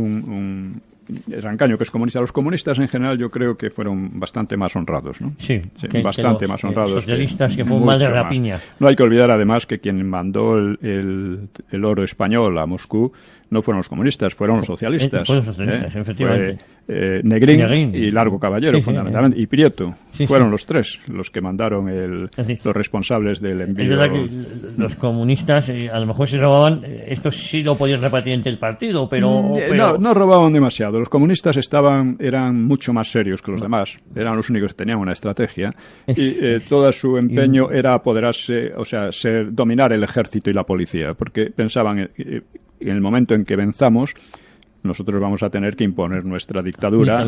Rancaño, que es comunista. Los comunistas, en general, yo creo que fueron bastante más honrados, ¿no? Sí, bastante más honrados. Los socialistas que fue un mal de rapiña. No hay que olvidar, además, que quien mandó el oro español a Moscú no fueron los comunistas, fueron los socialistas. Fueron los socialistas, efectivamente. Negrín y Largo Caballero, fundamentalmente, y Prieto. Fueron los tres los que mandaron los responsables del envío. Es verdad que los comunistas a lo mejor se robaban, esto sí lo podían repartir entre el partido, pero... No robaban demasiado. Los comunistas eran mucho más serios que los demás. Eran los únicos que tenían una estrategia. Y todo su empeño era apoderarse, o sea, dominar el ejército y la policía, porque pensaban... en el momento en que venzamos, nosotros vamos a tener que imponer nuestra dictadura,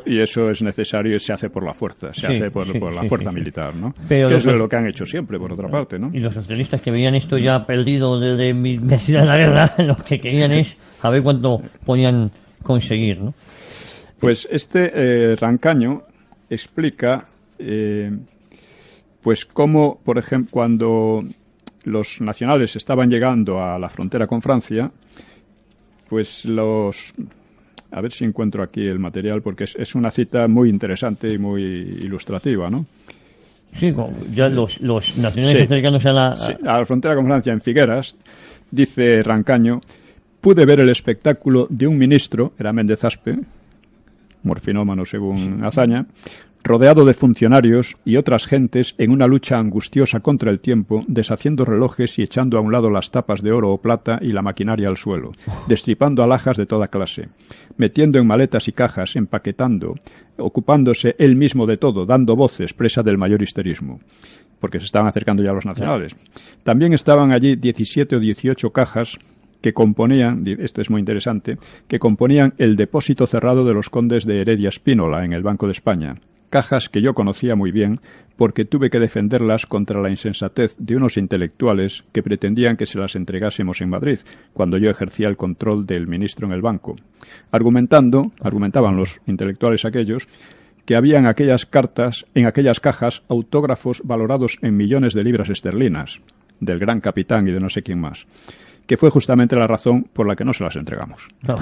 y eso es necesario y se hace por la fuerza, por la fuerza militar, ¿no? Que es lo que han hecho siempre, por otra parte, ¿no? Y los socialistas que veían esto ya perdido desde metida en la guerra, lo que querían es a ver cuánto podían conseguir, ¿no? Pues Rancaño explica pues cómo, por ejemplo, cuando los nacionales estaban llegando a la frontera con Francia, pues a ver si encuentro aquí el material, porque es una cita muy interesante y muy ilustrativa, ¿no? Sí, ya los nacionales acercándose a la frontera con Francia, en Figueras, dice Rancaño, pude ver el espectáculo de un ministro, era Méndez Aspe, morfinómano según Azaña, rodeado de funcionarios y otras gentes en una lucha angustiosa contra el tiempo, deshaciendo relojes y echando a un lado las tapas de oro o plata y la maquinaria al suelo, destripando alhajas de toda clase, metiendo en maletas y cajas, empaquetando, ocupándose él mismo de todo, dando voces, presa del mayor histerismo, porque se estaban acercando ya los nacionales. También estaban allí 17 o 18 cajas que componían, esto es muy interesante, que componían el depósito cerrado de los condes de Heredia Spínola en el Banco de España. Cajas que yo conocía muy bien porque tuve que defenderlas contra la insensatez de unos intelectuales que pretendían que se las entregásemos en Madrid, cuando yo ejercía el control del ministro en el banco. Argumentaban los intelectuales aquellos, que había en aquellas cajas autógrafos valorados en millones de libras esterlinas, del gran capitán y de no sé quién más, que fue justamente la razón por la que no se las entregamos. No.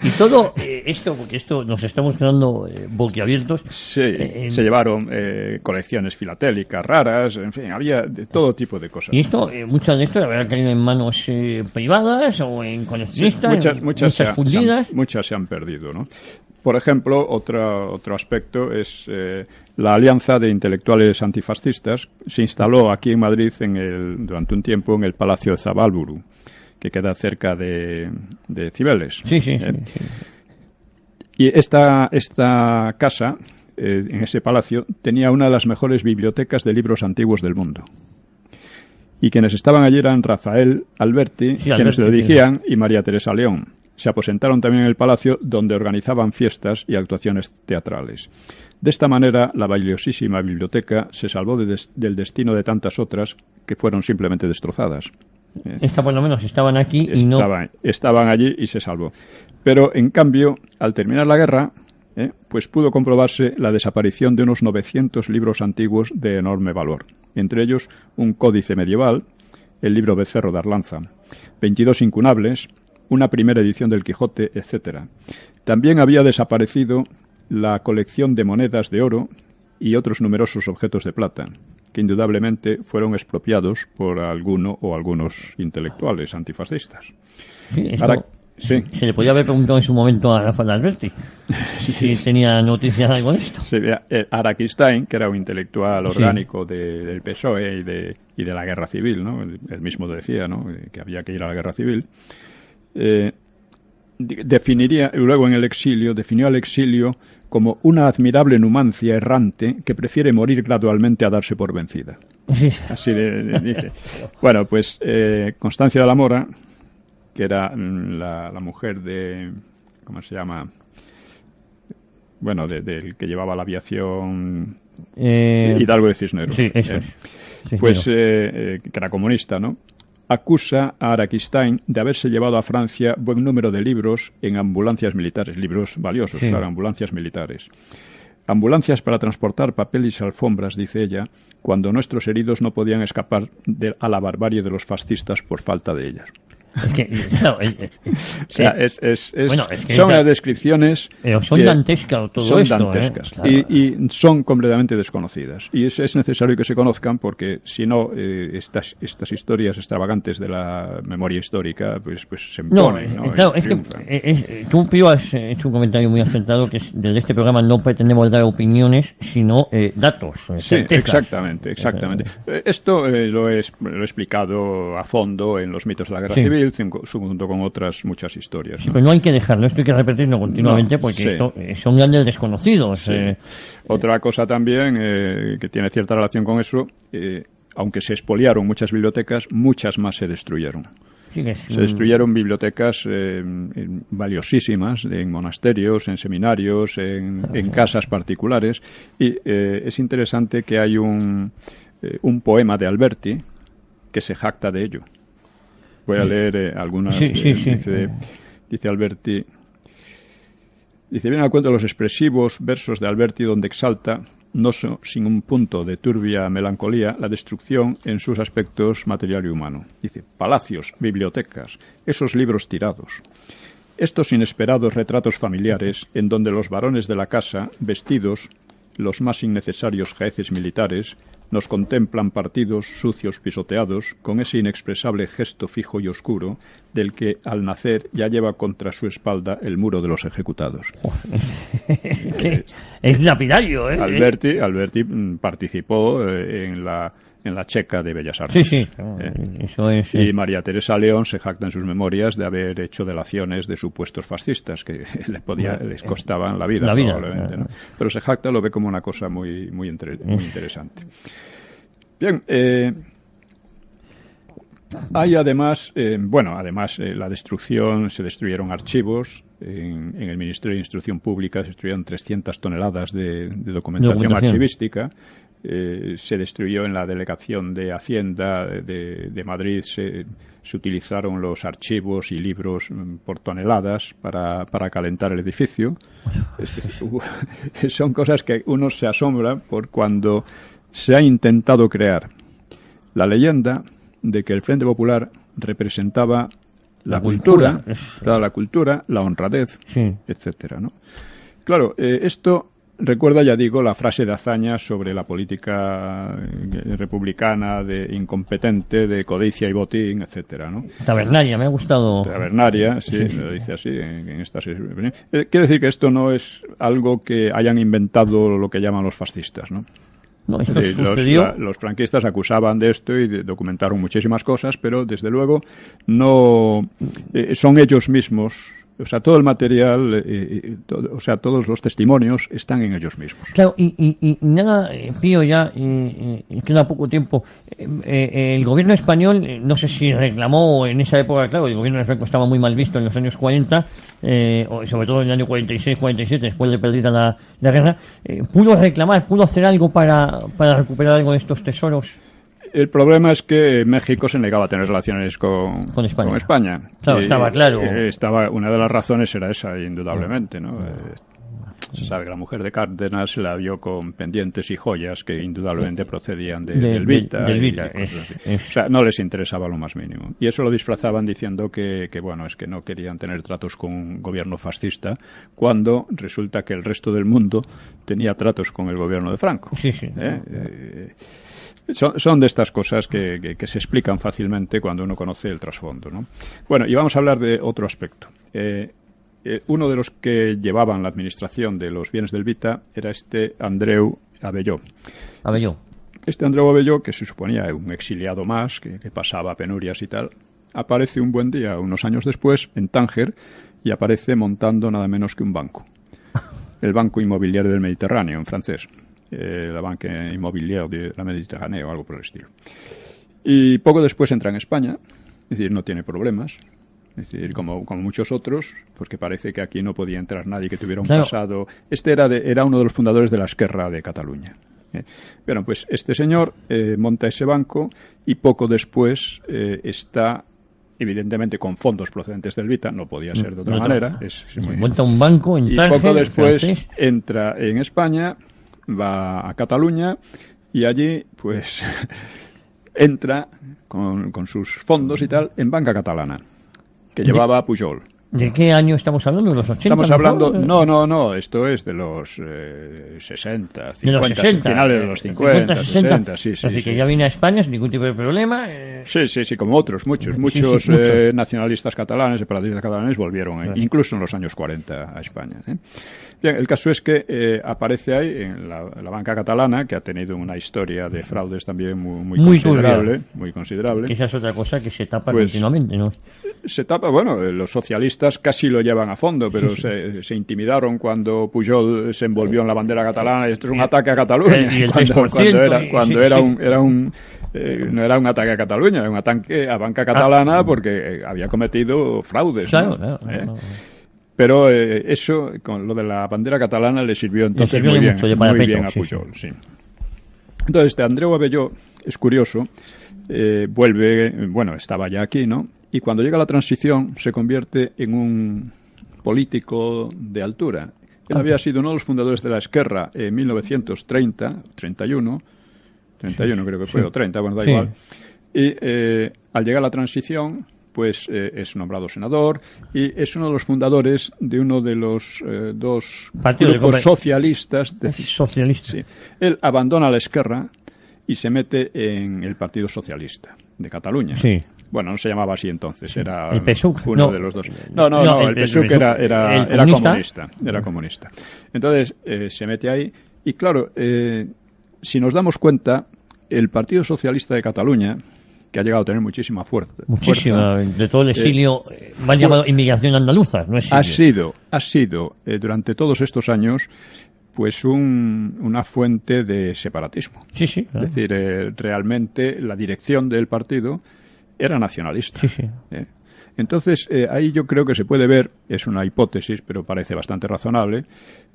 Y todo esto, porque esto nos estamos quedando boquiabiertos. Sí, se llevaron colecciones filatélicas raras, en fin, había de todo tipo de cosas. Y esto, muchas de estas habrán caído en manos privadas o en coleccionistas, sí, muchas fundidas. Muchas se han perdido, ¿no? Por ejemplo, otro aspecto es la alianza de intelectuales antifascistas. Se instaló aquí en Madrid durante un tiempo en el Palacio de Zabálburu, que queda cerca de Cibeles. Sí. Y esta casa, en ese palacio, tenía una de las mejores bibliotecas de libros antiguos del mundo. Y quienes estaban allí eran Rafael Alberti, quienes lo dirigían, y María Teresa León. Se aposentaron también en el palacio, donde organizaban fiestas y actuaciones teatrales. De esta manera, la valiosísima biblioteca se salvó del destino de tantas otras que fueron simplemente destrozadas. Esta por lo menos estaban aquí y estaban allí y se salvó. Pero, en cambio, al terminar la guerra, pues pudo comprobarse la desaparición de unos 900 libros antiguos de enorme valor. entre ellos un códice medieval, el libro Becerro de Arlanza, 22 incunables, una primera edición del Quijote, etc. También había desaparecido la colección de monedas de oro y otros numerosos objetos de plata, que indudablemente fueron expropiados por alguno o algunos intelectuales antifascistas. Sí, se le podía haber preguntado en su momento a Rafael Alberti si tenía noticias de algo de esto. Sí, Araquistain, que era un intelectual orgánico del PSOE y de la guerra civil, ¿no? Él mismo decía, ¿no?, que había que ir a la guerra civil. Luego en el exilio, definió al exilio como una admirable numancia errante que prefiere morir gradualmente a darse por vencida. Así dice. Bueno, pues Constancia de la Mora, que era la mujer de, ¿cómo se llama? Bueno, del que llevaba la aviación, Hidalgo de Cisneros. Sí, eso es. Pues que era comunista, ¿no? Acusa a Araquistain de haberse llevado a Francia buen número de libros en ambulancias militares, libros valiosos, sí. Claro, ambulancias militares. Ambulancias para transportar papeles y alfombras, dice ella, cuando nuestros heridos no podían escapar a la barbarie de los fascistas por falta de ellas. Es que, claro, o sea, son las descripciones. Son dantescas todo son esto. Dantescas, claro. y son completamente desconocidas. Y es necesario que se conozcan porque, si no, estas historias extravagantes de la memoria histórica pues se imponen. Claro, es que tú, Pío, has hecho un comentario muy acertado que desde este programa no pretendemos dar opiniones, sino datos. Sí, exactamente. Esto lo he explicado a fondo en los mitos de la guerra civil, junto con otras muchas historias. Sí, pero no hay que dejarlo, esto hay que repetirlo continuamente porque esto, son grandes desconocidos. Sí. Otra cosa también que tiene cierta relación con eso, aunque se expoliaron muchas bibliotecas, muchas más se destruyeron. Sí, se destruyeron bibliotecas valiosísimas en monasterios, en seminarios, en casas particulares, y es interesante que hay un poema de Alberti que se jacta de ello. Voy a leer algunas. Dice Alberti. Dice: viene al cuento los expresivos versos de Alberti donde exalta, no sin un punto de turbia melancolía, la destrucción en sus aspectos material y humano. Dice: palacios, bibliotecas, esos libros tirados. Estos inesperados retratos familiares en donde los varones de la casa, vestidos los más innecesarios jaeces militares, nos contemplan partidos, sucios, pisoteados, con ese inexpresable gesto fijo y oscuro del que, al nacer, ya lleva contra su espalda el muro de los ejecutados. Es lapidario, ¿eh? Alberti participó en la Checa de Bellas Artes. Sí. Eso es, y María Teresa León se jacta en sus memorias de haber hecho delaciones de supuestos fascistas que les costaban la vida probablemente, ¿no? Pero se jacta, lo ve como una cosa muy interesante. Bien, hay además, la destrucción, se destruyeron archivos. En el Ministerio de Instrucción Pública se destruyeron 300 toneladas de documentación archivística. Se destruyó en la Delegación de Hacienda de Madrid, se utilizaron los archivos y libros por toneladas para calentar el edificio. Son cosas que uno se asombra por cuando se ha intentado crear la leyenda de que el Frente Popular representaba la cultura, la honradez, etcétera, ¿no? Claro, esto recuerda, ya digo, la frase de Azaña sobre la política republicana de incompetente, de codicia y botín, etcétera, ¿no? Tabernaria, me ha gustado. Tabernaria, sí. Lo dice así en estas. Quiere decir que esto no es algo que hayan inventado lo que llaman los fascistas, ¿no? No, esto sucedió. Los franquistas acusaban de esto y documentaron muchísimas cosas, pero desde luego no son ellos mismos. O sea, todo el material, todos los testimonios están en ellos mismos. Claro, y nada, Pío, ya queda poco tiempo. El gobierno español, no sé si reclamó en esa época, claro, el gobierno de Franco estaba muy mal visto en los años 40, sobre todo en el año 46-47, después de perdida la guerra. ¿Pudo reclamar, pudo hacer algo para recuperar algo de estos tesoros? El problema es que México se negaba a tener relaciones con España. Claro, estaba claro. Una de las razones era esa, indudablemente, ¿no? Se sabe que la mujer de Cárdenas la vio con pendientes y joyas que indudablemente procedían del Vita. O sea, no les interesaba lo más mínimo. Y eso lo disfrazaban diciendo que bueno, es que no querían tener tratos con un gobierno fascista, cuando resulta que el resto del mundo tenía tratos con el gobierno de Franco. Sí, sí. Son de estas cosas que se explican fácilmente cuando uno conoce el trasfondo, ¿no? Bueno, y vamos a hablar de otro aspecto. Uno de los que llevaban la administración de los bienes del Vita era este Andreu Abelló. Este Andreu Abelló, que se suponía un exiliado más, que pasaba penurias y tal, aparece un buen día, unos años después, en Tánger, y aparece montando nada menos que un banco. El Banco Inmobiliario del Mediterráneo, en francés. La Banca Inmobiliaria de la Mediterránea o algo por el estilo. Y poco después entra en España, es decir, no tiene problemas. Es decir, como muchos otros, pues que parece que aquí no podía entrar nadie que tuviera un pasado. Este era uno de los fundadores de la Esquerra de Cataluña. Bueno, pues este señor monta ese banco y poco después está, evidentemente, con fondos procedentes del Vita, no podía ser de otra manera. Monta un banco en Tánger, y poco después entra en España, va a Cataluña y allí, pues, entra con sus fondos y tal en Banca Catalana, que llevaba Pujol. ¿De qué año estamos hablando? ¿De los 80? Estamos hablando... No, esto es de los 60, 50, de los 60, finales de los 50, 60, sí. Así que ya vine a España sin ningún tipo de problema. Sí, como otros, muchos nacionalistas catalanes, separatistas catalanes volvieron, incluso en los años 40 a España. Bien, el caso es que aparece ahí en la banca catalana, que ha tenido una historia de fraudes también muy considerable. Que esa es otra cosa que se tapa continuamente, ¿no? Se tapa, bueno, los socialistas casi lo llevan a fondo, pero se intimidaron cuando Pujol se envolvió en la bandera catalana y esto es un ataque a Cataluña. Y el no era un ataque a Cataluña, era un ataque a banca catalana porque había cometido fraudes. Claro. Pero eso, con lo de la bandera catalana, le sirvió entonces muy bien a Pujol. Sí. Entonces, este Andreu Abelló es curioso, estaba ya aquí, ¿no? Y cuando llega la transición se convierte en un político de altura. Él había sido uno de los fundadores de la Esquerra en 31 creo que fue, o 30, bueno, da igual. Y al llegar a la transición, pues es nombrado senador y es uno de los fundadores de uno de los dos grupos socialistas. Socialista. Sí. Él abandona la Esquerra y se mete en el Partido Socialista de Cataluña. Sí. Bueno, no se llamaba así entonces, era el PSUC, uno de los dos. No, el PSUC era comunista. Entonces se mete ahí y claro, si nos damos cuenta, el Partido Socialista de Cataluña, que ha llegado a tener muchísima fuerza. De todo el exilio, mal llamado inmigración andaluza, no es ha sido durante todos estos años pues una fuente de separatismo. Sí, claro. Es decir, realmente la dirección del partido era nacionalista. Sí. Entonces, ahí yo creo que se puede ver, es una hipótesis, pero parece bastante razonable,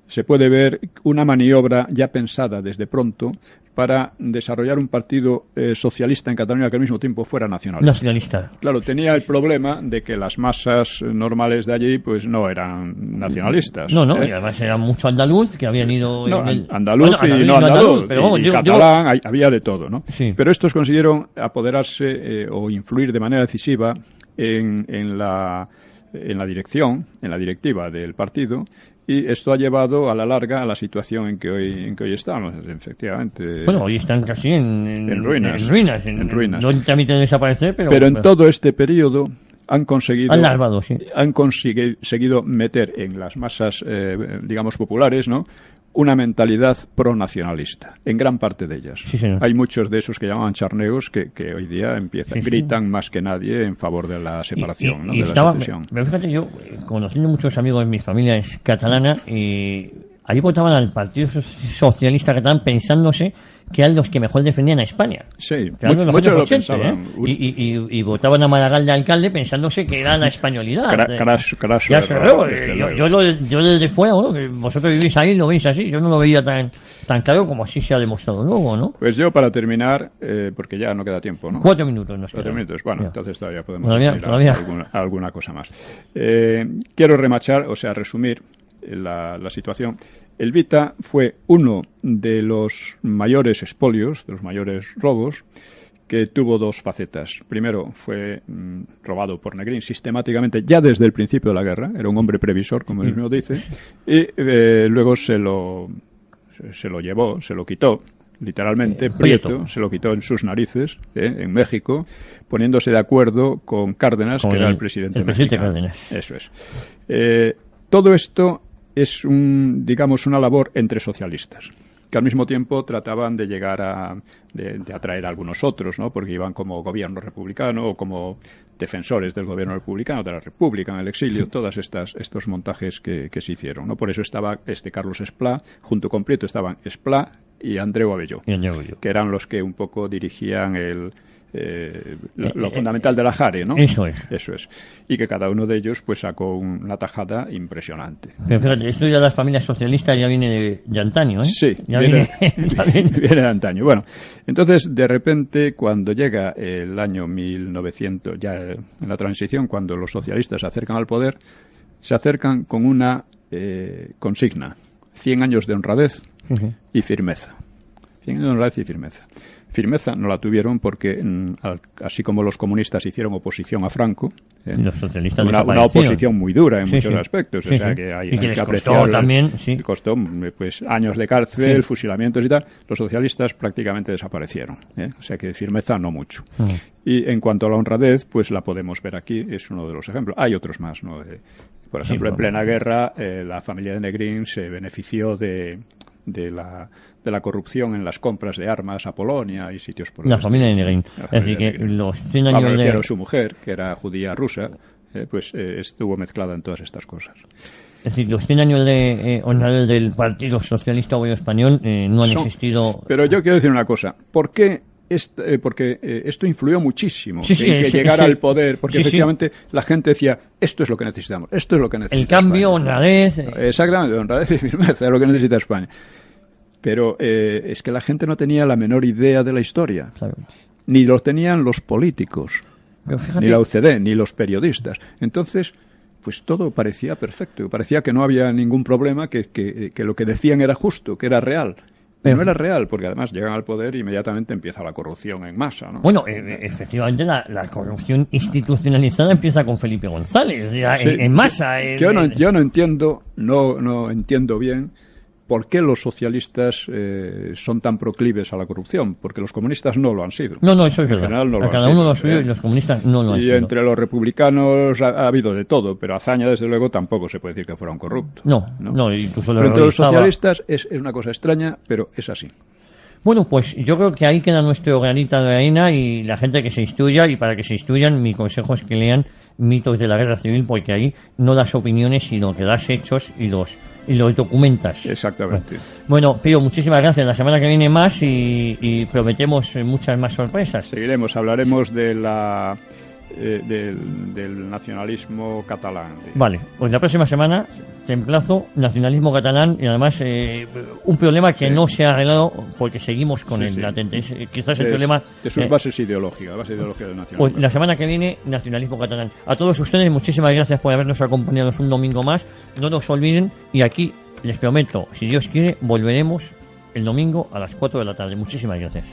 se puede ver una maniobra ya pensada desde pronto para desarrollar un partido socialista en Cataluña que al mismo tiempo fuera nacionalista. Claro, tenía el problema de que las masas normales de allí pues no eran nacionalistas. No, y además era mucho andaluz que habían ido... Andaluz y no andaluz, y catalán, había de todo, ¿no? Sí. Pero estos consiguieron apoderarse o influir de manera decisiva en la directiva del partido. Y esto ha llevado a la larga a la situación en que hoy estamos, efectivamente. Bueno, hoy están casi en ruinas. No en trámite de desaparecer, pero en todo este periodo han conseguido meter en las masas, digamos, populares, ¿no?, una mentalidad pronacionalista, en gran parte de ellas. Sí, señor. Hay muchos de esos que llamaban charneos que hoy día gritan más que nadie en favor de la separación, de la secesión. Pero fíjate, yo, conociendo muchos amigos de mi familia es catalana, ahí votaban al Partido Socialista Catalán pensándose que eran los que mejor defendían a España. Sí, muchos lo pensaban. Y votaban a Maragall de alcalde pensándose que era la españolidad. Yo desde fuera, vosotros vivís ahí, lo veis así, yo no lo veía tan claro como así se ha demostrado luego, ¿no? Pues yo, para terminar, porque ya no queda tiempo, ¿no? 4 minutos nos quedan. 4 minutos, bueno, ya. Entonces todavía podemos todavía. Alguna cosa más. Quiero resumir la situación. Elvita fue uno de los mayores expolios, de los mayores robos, que tuvo dos facetas. Primero, fue robado por Negrín sistemáticamente, ya desde el principio de la guerra. Era un hombre previsor, como él mismo dice. Y luego se lo llevó, se lo quitó, literalmente, Prieto, se lo quitó en sus narices, en México, poniéndose de acuerdo con Cárdenas, que era el presidente mexicano. Cárdenas. Eso es. Todo esto es una labor entre socialistas, que al mismo tiempo trataban de llegar de atraer a algunos otros, ¿no? Porque iban como gobierno republicano o como defensores del gobierno republicano, de la República en el exilio, todos estos montajes que se hicieron, ¿no? Por eso estaba Carlos Esplá, junto con Prieto estaban Esplá y Andreu Abelló, que eran los que un poco dirigían lo fundamental de la Jare, ¿no? Eso es. Y que cada uno de ellos pues sacó una tajada impresionante. Pero fíjate, esto ya de las familias socialistas ya viene de antaño, ¿eh? Sí, viene de antaño. Bueno, entonces de repente cuando llega el año 1900, ya en la transición, cuando los socialistas se acercan al poder, se acercan con una consigna: 100 años de honradez y firmeza. 100 años de honradez y firmeza. Firmeza no la tuvieron porque, así como los comunistas hicieron oposición a Franco, los socialistas una oposición muy dura en muchos aspectos, o sea que hay que apreciar. Costó pues años de cárcel, fusilamientos y tal. Los socialistas prácticamente desaparecieron, o sea que firmeza no mucho. Y en cuanto a la honradez, pues la podemos ver aquí, es uno de los ejemplos. Hay otros más, ¿no? Por ejemplo, en plena guerra, la familia de Negrín se benefició de la corrupción en las compras de armas a Polonia y sitios por la familia de Negrín. Así que los 100 años de su mujer, que era judía rusa, pues estuvo mezclada en todas estas cosas. Es decir, los 100 años de honradez del Partido Socialista Obrero Español no han existido. Pero yo quiero decir una cosa. ¿Por qué? Porque esto influyó muchísimo que llegara al poder, porque efectivamente la gente decía, esto es lo que necesitamos, esto es lo que necesitamos. El cambio, honradez. Exactamente, honradez y firmeza es lo que necesita España. Pero es que la gente no tenía la menor idea de la historia. Claro. Ni lo tenían los políticos, ni la UCD, ni los periodistas. Entonces, pues todo parecía perfecto. Parecía que no había ningún problema, que lo que decían era justo, que era real. Pero no era real, porque además llegan al poder y inmediatamente empieza la corrupción en masa, ¿no? Bueno, efectivamente la corrupción institucionalizada empieza con Felipe González, ya en masa. Yo no entiendo bien por qué los socialistas son tan proclives a la corrupción, porque los comunistas no lo han sido. No, eso es verdad. En general no lo han sido. Cada uno lo ha suyo y los comunistas no lo han sido. Y entre los republicanos ha habido de todo, pero Azaña, desde luego, tampoco se puede decir que fuera un corrupto. No, incluso pero entre los socialistas es una cosa extraña, pero es así. Bueno, pues yo creo que ahí queda nuestro granito de arena y la gente que se instruya, y para que se instruyan, mi consejo es que lean Mitos de la Guerra Civil, porque ahí no das opiniones, sino que das hechos y los documentas. Exactamente. Bueno, Pío, muchísimas gracias. La semana que viene más y prometemos muchas más sorpresas. Seguiremos, hablaremos de del nacionalismo catalán. Vale, pues la próxima semana te emplazo nacionalismo catalán, y además un problema que no se ha arreglado porque seguimos con el latente. Quizás el problema de sus bases ideológicas, la base ideológica del nacionalismo. Pues la semana que viene, nacionalismo catalán. A todos ustedes, muchísimas gracias por habernos acompañado un domingo más. No nos olviden, y aquí les prometo, si Dios quiere, volveremos el domingo a las 4 de la tarde. Muchísimas gracias.